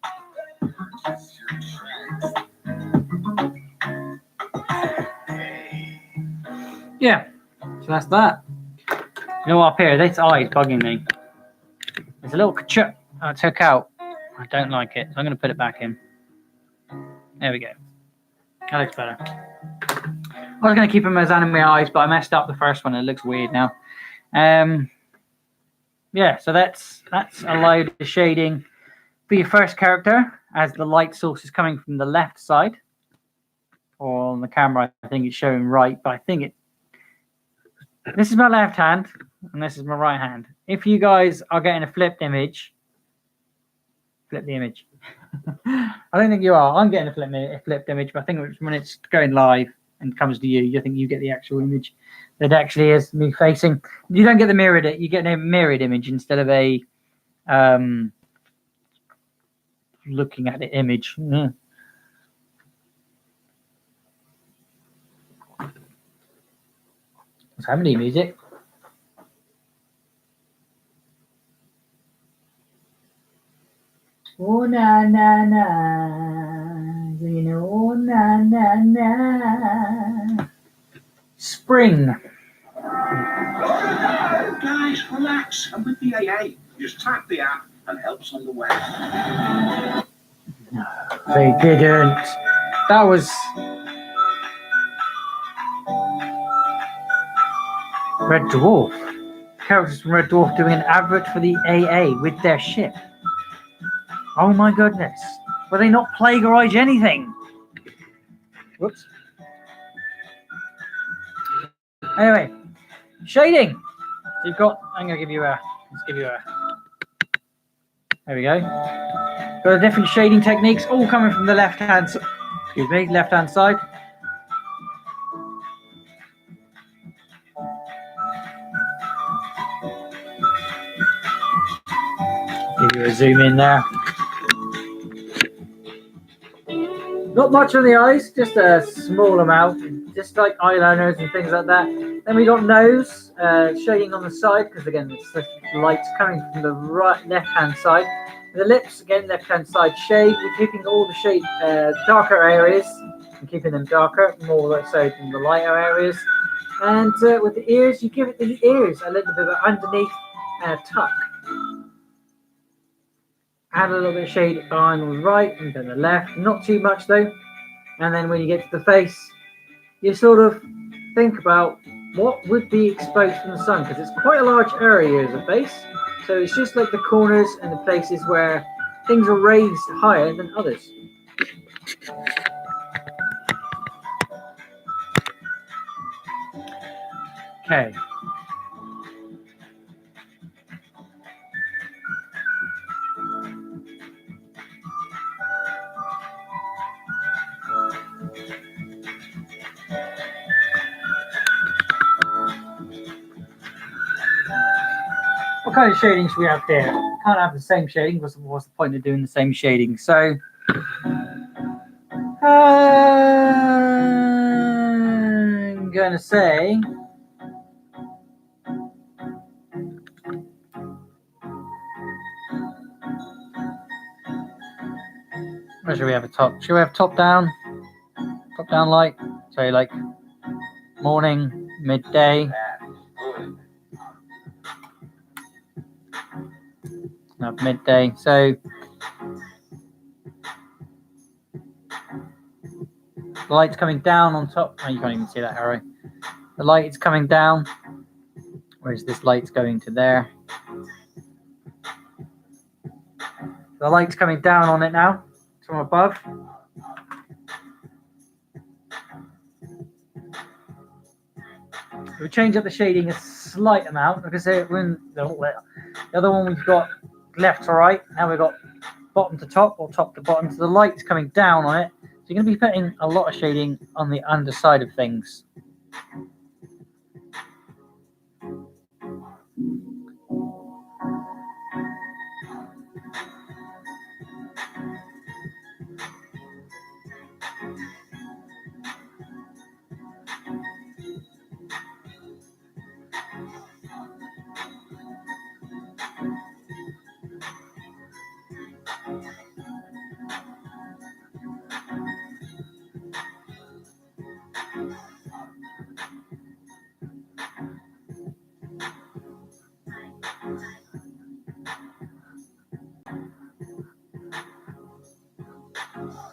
Yeah, so that's that. You know what, up here, this eye is bugging me. There's a little ka-chuk I took out. I don't like it, so I'm going to put it back in. There we go. That looks better. I was going to keep them as anime eyes, but I messed up the first one. It looks weird now. Yeah, so that's allowed the shading for your first character, as the light source is coming from the left side. Or on the camera, I think it's showing right, but I think this is my left hand, and this is my right hand. If you guys are getting a flipped image, flip the image. I don't think you are. I'm getting a flipped image, but I think when it's going live and comes to you, I think you get the actual image that actually is me facing. You don't get the mirrored. You get a mirrored image instead of a looking at the image. Yeah. What's happening, music? Oh na na na, you know, oh na na na. Spring. Guys, relax. I'm with the AA. Just tap the app and help's on the way. No, they didn't. That was Red Dwarf. Characters from Red Dwarf doing an advert for the AA with their ship. Oh my goodness. Will they not plagiarize anything? Whoops. Anyway, shading. You've got, I'm going to give you a, there we go. Got the different shading techniques, all coming from the left hand side. Give you a zoom in there. Not much on the eyes, just a small amount, just like eyeliners and things like that. Then we got nose, shading on the side, because again, it's the light's coming from the left-hand side. The lips, again, left-hand side shade. We're keeping all the shade darker areas, and keeping them darker, more so than the lighter areas. And with the ears, you give it the ears a little bit of underneath tuck. Add a little bit of shade on the right and then the left, not too much though. And then when you get to the face, you sort of think about what would be exposed from the sun, because it's quite a large area as a face. So it's just like the corners and the places where things are raised higher than others. Okay. What kind of shading should we have there? Can't have the same shading. What's the point of doing the same shading? So, I'm gonna say, where should we have a top? Should we have top down light? So like morning, midday. No, midday. So the light's coming down on top. Oh, you can't even see that arrow. The light is coming down. Whereas this light's going to there. The light's coming down on it now from above. We'll change up the shading a slight amount. Like I said, when the other one we've got left to right. Now we've got bottom to top or top to bottom. So the light's coming down on it. So you're going to be putting a lot of shading on the underside of things.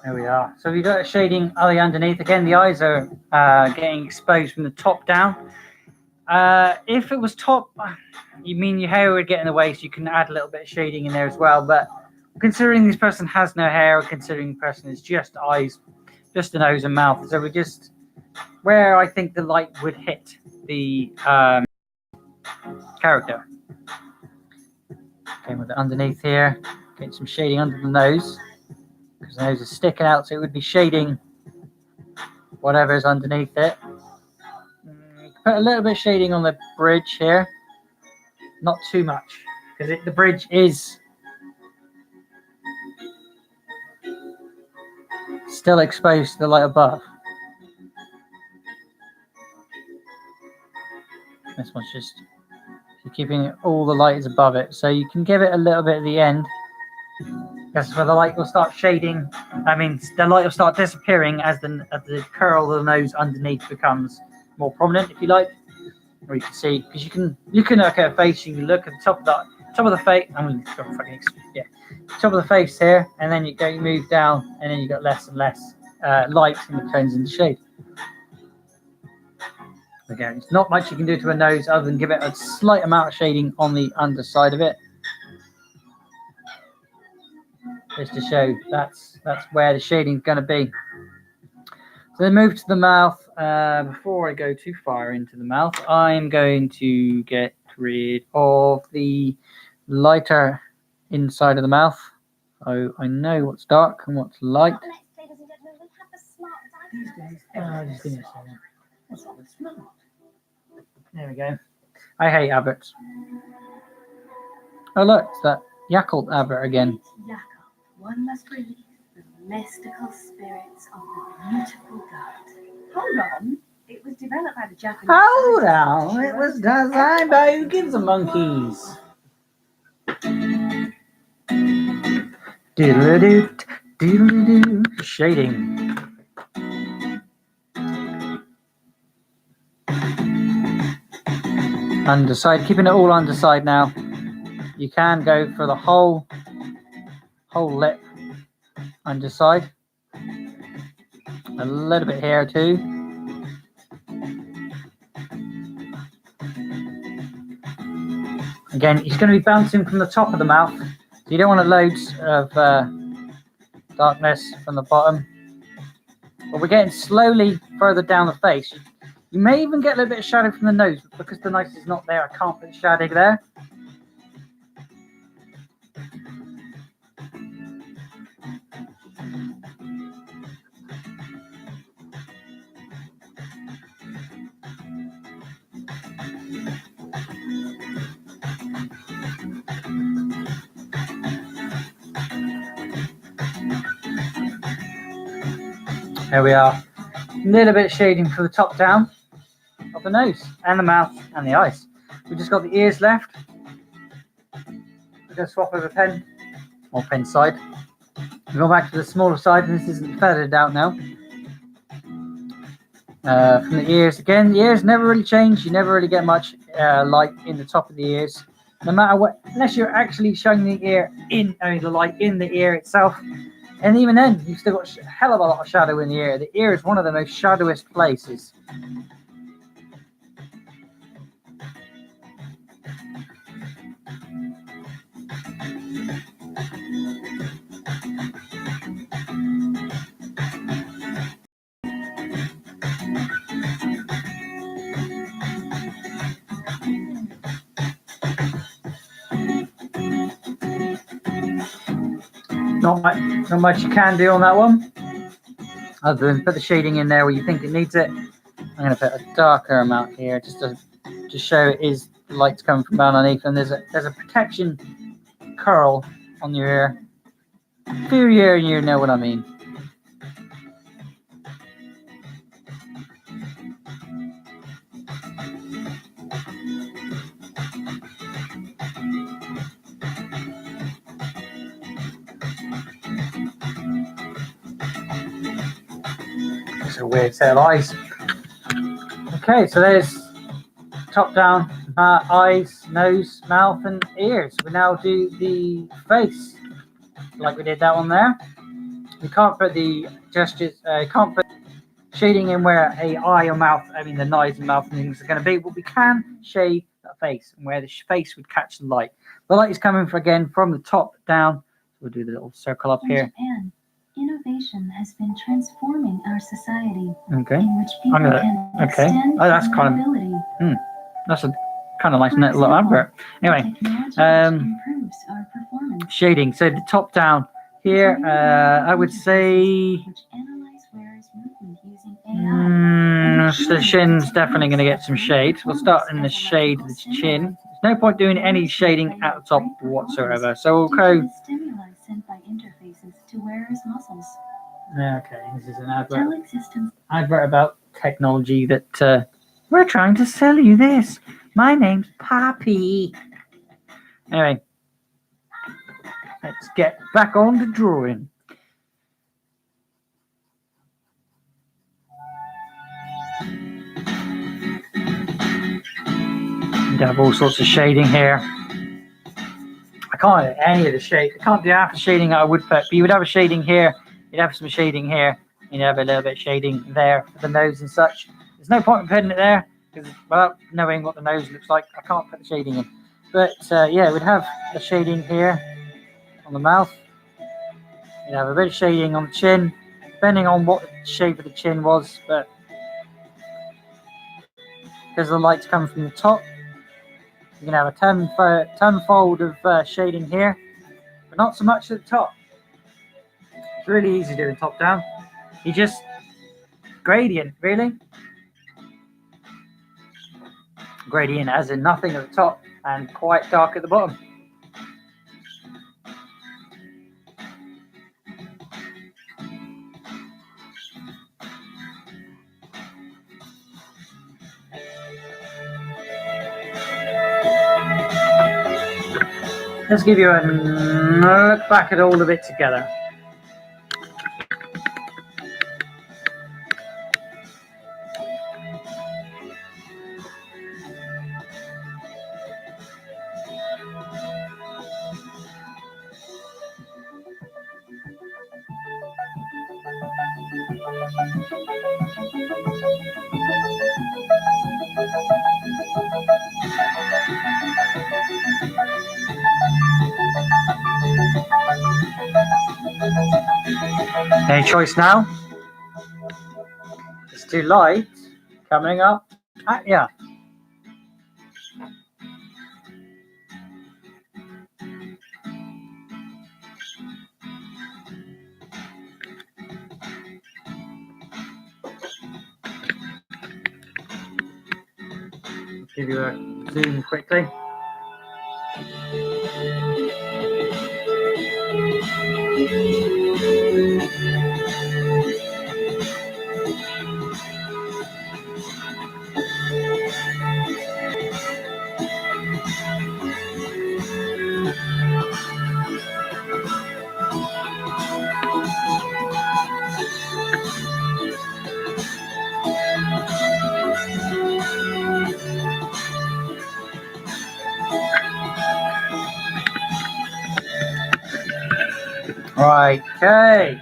There we are. So we've got a shading underneath. Again, the eyes are getting exposed from the top down. If it was top, you mean your hair would get in the way, so you can add a little bit of shading in there as well. But considering this person has no hair, or considering the person is just eyes, just the nose and mouth, so we're just where I think the light would hit the character. Okay, with it underneath here, getting some shading under the nose, because the nose is sticking out, so it would be shading whatever's underneath it. Put a little bit of shading on the bridge here, not too much, because the bridge is still exposed to the light above. This one's just keeping all the light is above it, so you can give it a little bit at the end. That's where the light will start shading. I mean, the light will start disappearing as the curl of the nose underneath becomes more prominent, if you like. Or you can see, because you can look at a face, you can look at the top of the face. I mean, top of the face here, and then you move down, and then you got less and less light, and it turns into shade. Again, it's not much you can do to a nose other than give it a slight amount of shading on the underside of it, just to show that's where the shading is going to be. So then move to the mouth. Before I go too far into the mouth, I'm going to get rid of the lighter inside of the mouth. So I know what's dark and what's light. Just give me a second. What's all this smell? There we go. I hate adverts. Oh look, it's that Yakult advert again. Yakult, one must release the mystical spirits of the beautiful god. Hold on. It was developed by the Japanese. Hold on, it was designed by who gives the monkeys. Doodle-doo, doodle-doo, shading. Underside, keeping it all underside now. You can go for the whole lip underside. A little bit here too. Again, it's going to be bouncing from the top of the mouth, so you don't want loads of darkness from the bottom. But we're getting slowly further down the face. You may even get a little bit of shadow from the nose, but because the nose is not there, I can't put shadow there. There we are. A little bit of shading from the top down of the nose and the mouth and the eyes. We've just got the ears left. We're going to swap over pen or pen side. We go back to the smaller side, and this isn't feathered out now. From the ears again, the ears never really change. You never really get much light in the top of the ears, no matter what, unless you're actually showing the ear the light in the ear itself. And even then, you've still got a hell of a lot of shadow in the ear. The ear is one of the most shadowest places. Not much you can do on that one, other than put the shading in there where you think it needs it. I'm going to put a darker amount here just to show it is the light's coming from down underneath, and there's a protection curl on your ear. Feel your ear, and you know what I mean. It's a weird set of eyes. Okay, so there's top down eyes, nose, mouth, and ears. We now do the face, like we did that one there. You can't put the gestures, you can't put shading in where a eye or mouth, the nose and mouth and things are going to be, but we can shade the face and where the face would catch the light. The light is coming from the top down. We'll do the little circle up In here. Japan, innovation has been transforming our society, Okay. in which people can okay. extend Oh, that's their kind of- mobility. That's a kind of nice For little example, advert. Anyway, technology which improves our performance. shading. So the top down here, I would say Which analyze wearers' movement using AI. so the chin's definitely going to get some shade. We'll start in the shade of the chin. There's no point doing any shading at the top whatsoever. So we'll Due go. to the stimuli sent by interfaces to wearers' muscles. Okay, this is an Telesystems advert about technology that we're trying to sell you this. My name's Poppy. Anyway, let's get back on to drawing. You have all sorts of shading here. I can't do any of the shade. I can't do half the shading I would put, but you would have a shading here. You'd have some shading here. You'd have a little bit of shading there for the nose and such. There's no point in putting it there because without knowing what the nose looks like, I can't put the shading in. But yeah, we'd have the shading here on the mouth. You'd have a bit of shading on the chin, depending on what the shape of the chin was. But because the light's coming from the top, you can have a tenfold of shading here, but not so much at the top. It's really easy doing top down. You just gradient, really. Gradient as in nothing at the top and quite dark at the bottom. Let's give you a look back at all of it together. Any choice now? It's too light coming up at ya. Give you a zoom quickly. Right, okay.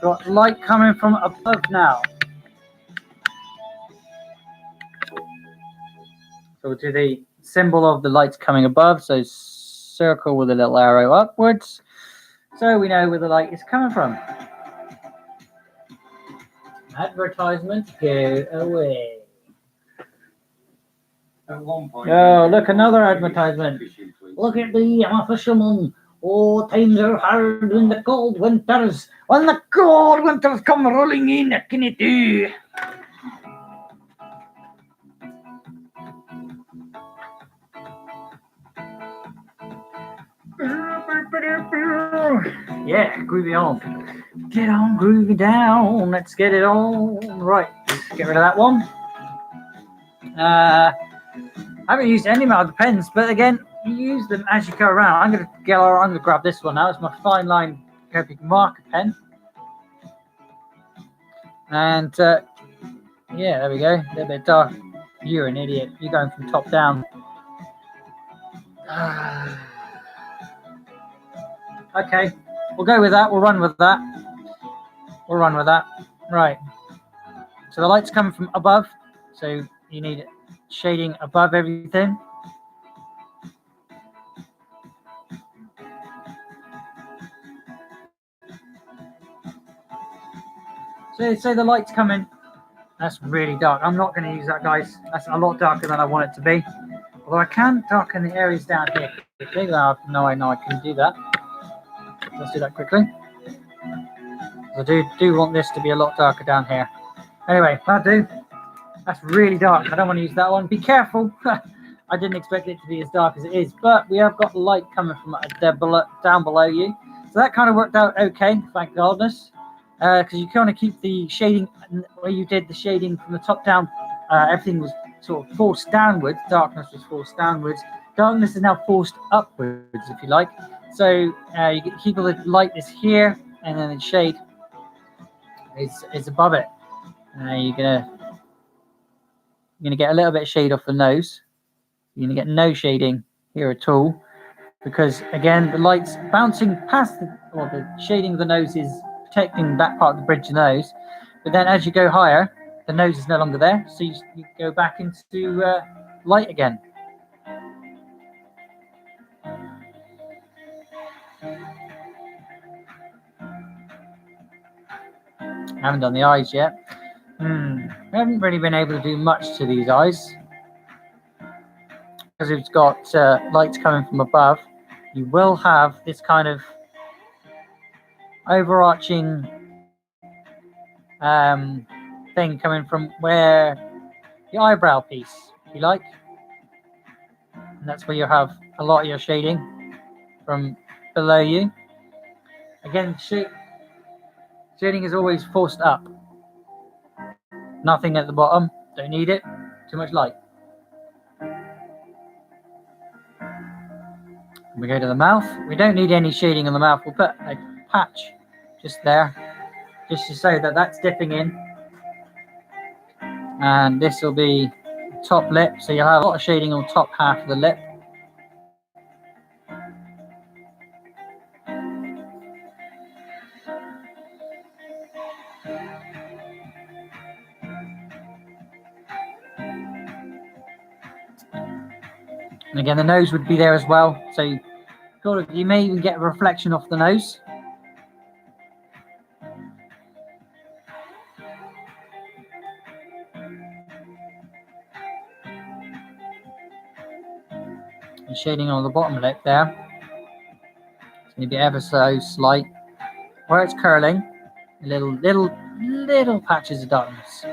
Got light coming from above now. So we'll do the symbol of the lights coming above. So circle with a little arrow upwards. So we know where the light is coming from. Advertisement, go away. At one point, Oh, look, another advertisement. Look at me, I'm a fisherman. Oh, times are hard when the cold winters. When the cold winters come rolling in, what can you do? Yeah, groovy on. Get on, groovy down. Let's get it on. Right, let's get rid of that one. I haven't used any of the pens, but again, you use them as you go around. I'm gonna grab this one now. It's my fine line Copic marker pen. And yeah, there we go. A little bit dark. You're an idiot. You're going from top down. Okay, we'll go with that. We'll run with that. We'll run with that. Right. So the light's coming from above. So you need shading above everything. So the light's coming. That's really dark. I'm not going to use that, guys. That's a lot darker than I want it to be. Although I can darken the areas down here quickly. No, I know I can do that. Let's do that quickly. I do want this to be a lot darker down here. Anyway, that'll do. That's really dark. I don't want to use that one. Be careful. I didn't expect it to be as dark as it is, but we have got light coming from down below you. So that kind of worked out okay, thank goodness. Because you kind of keep the shading where you did the shading from the top down. Everything was sort of forced downwards. Darkness was forced downwards. Darkness is now forced upwards, if you like. So you keep all the light is here, and then the shade is above it. You're gonna get a little bit of shade off the nose. You're gonna get no shading here at all, because again the light's bouncing past the shading of the nose is protecting that part of the bridge of the nose, but then as you go higher, the nose is no longer there, so you go back into light again. I haven't done the eyes yet. We haven't really been able to do much to these eyes because it's got lights coming from above. You will have this kind of overarching thing coming from where the eyebrow piece, if you like, and that's where you have a lot of your shading from below you. Again, shading is always forced up. Nothing at the bottom. Don't need it. Too much light. We go to the mouth. We don't need any shading on the mouth. We'll put a patch just there, just to say that that's dipping in. And this will be top lip, so you'll have a lot of shading on the top half of the lip. And again, the nose would be there as well, so you may even get a reflection off the nose. And shading on the bottom lip there. It's going to be ever so slight. Where it's curling, little patches of darkness.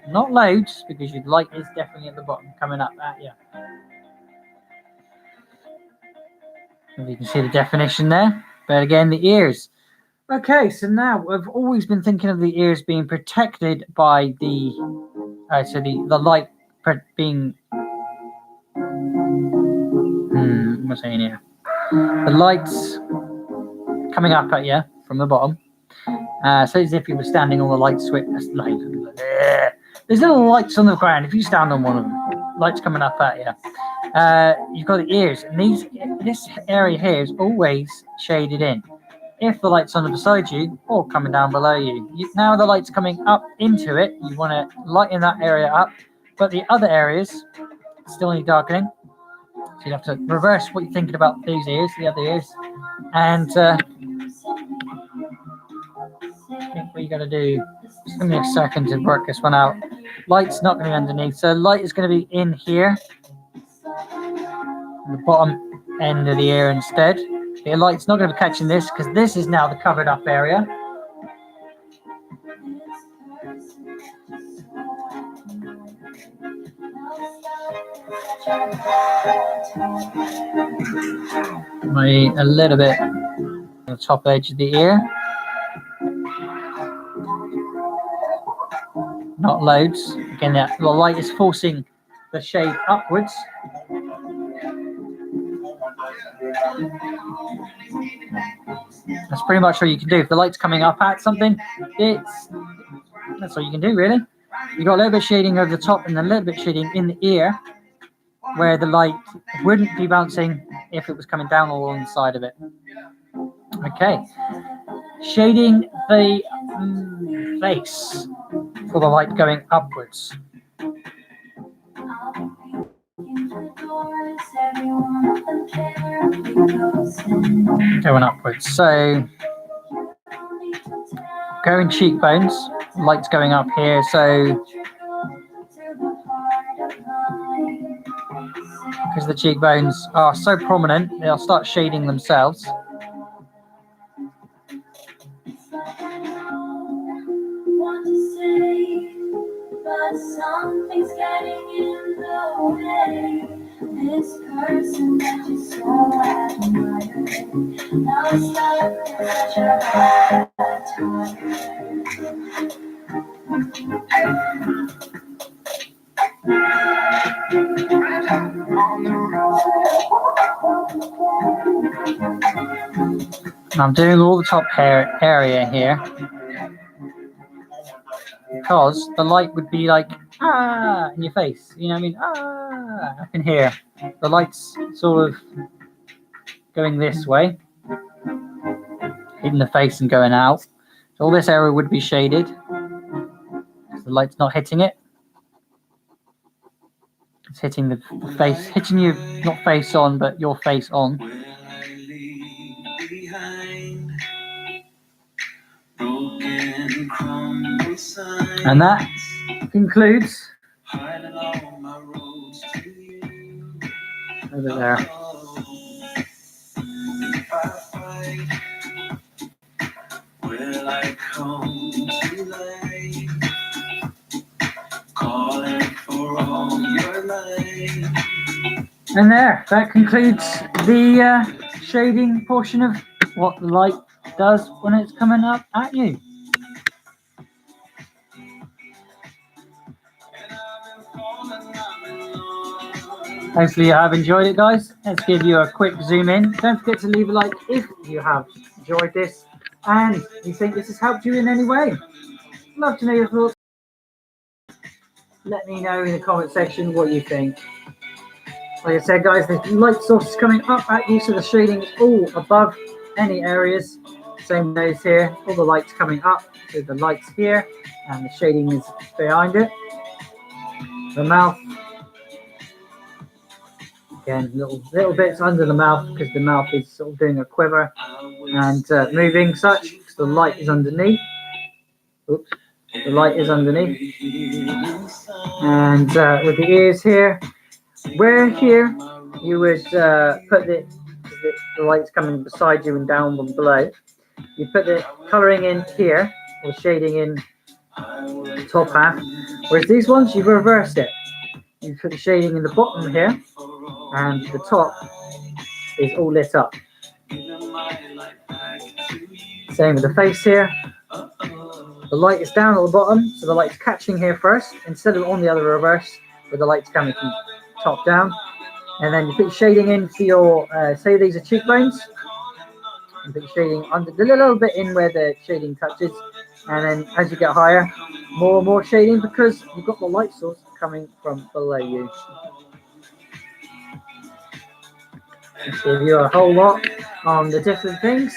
Not loads, because your light is definitely at the bottom, coming up at you. If you can see the definition there. But again, the ears. Okay, so now I've always been thinking of the ears being protected by the light being what's saying here? The lights coming up at you from the bottom. So as if you were standing on the light switch. There's little lights on the ground. If you stand on one of them, lights coming up at you. You've got the ears, and this area here is always shaded in. If the light's on the beside you or coming down below you, now the light's coming up into it. You want to lighten that area up, but the other areas still need darkening. So you have to reverse what you're thinking about these ears, the other ears, and I think what you got to do. Just give me a second to work this one out. Light's not going to be underneath, so light is going to be in here. The bottom end of the ear instead. The light's not going to be catching this because this is now the covered up area. Maybe a little bit on the top edge of the ear. Not loads. Again, the light is forcing the shade upwards. That's pretty much all you can do. If the light's coming up at something, that's all you can do, really. You've got a little bit of shading over the top and a little bit of shading in the ear where the light wouldn't be bouncing if it was coming down along the side of it. Okay. Shading the face for the light going upwards. Going upwards. So going cheekbones, light's going up here. So because the cheekbones are so prominent, they'll start shading themselves. But something's getting in the way. This person that you so admire, now it's stuck in such a bad I'm doing all the top hair area here because the light would be like in your face, you know what I mean? Up in here. The light's sort of going this way, hitting the face and going out. So all this area would be shaded. The light's not hitting it. It's hitting the face, hitting you, not face on, but your face on. And that concludes over there. Will I come to life, calling for all your life? And there, that concludes the shading portion of what the light does when it's coming up at you. Hopefully you have enjoyed it, guys. Let's give you a quick zoom in. Don't forget to leave a like if you have enjoyed this and you think this has helped you in any way. Love to know your thoughts. Let me know in the comment section what you think. Like I said, guys, the light source is coming up at you, so the shading is all above any areas. Same nose here, all the light's coming up, so the light's here, and the shading is behind it. The mouth, again, little bits under the mouth because the mouth is sort of doing a quiver and moving such, because the light is underneath. Oops, the light is underneath. And with the ears here, where here you would put the light's coming beside you and down from below. You put the colouring in here, or shading in the top half, whereas these ones you've reversed it. You put the shading in the bottom here, and the top is all lit up. Same with the face here. The light is down at the bottom, so the light's catching here first, instead of on the other reverse, where the light's coming from top down. And then you put shading in for your, say these are cheekbones. You put shading under the little bit in where the shading touches, and then as you get higher, more and more shading because you've got the light source coming from below you. Let's give you a whole lot on the different things.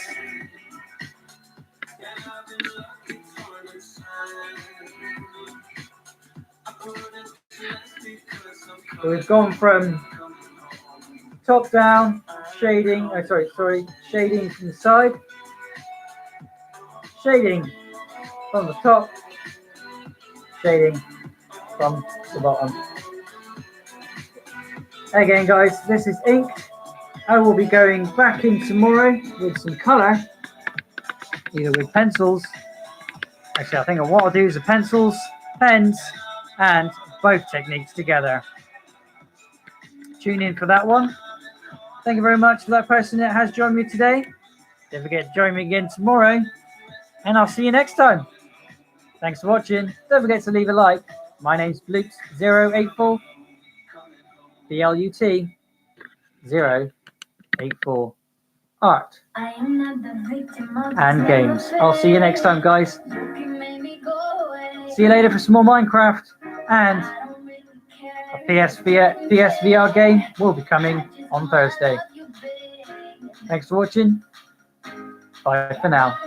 So we've gone from top down, shading, shading from the side, shading from the top, shading from the bottom. Again, guys, this is inked. I will be going back in tomorrow with some colour, either with pencils. Actually, I think what I'll do is the pencils, pens, and both techniques together. Tune in for that one. Thank you very much for that person that has joined me today. Don't forget to join me again tomorrow, and I'll see you next time. Thanks for watching. Don't forget to leave a like. My name's Blut084, BLUT084. Art and games. I'll see you next time, guys. See you later for some more Minecraft, and a PSVR game will be coming on Thursday. Thanks for watching. Bye for now.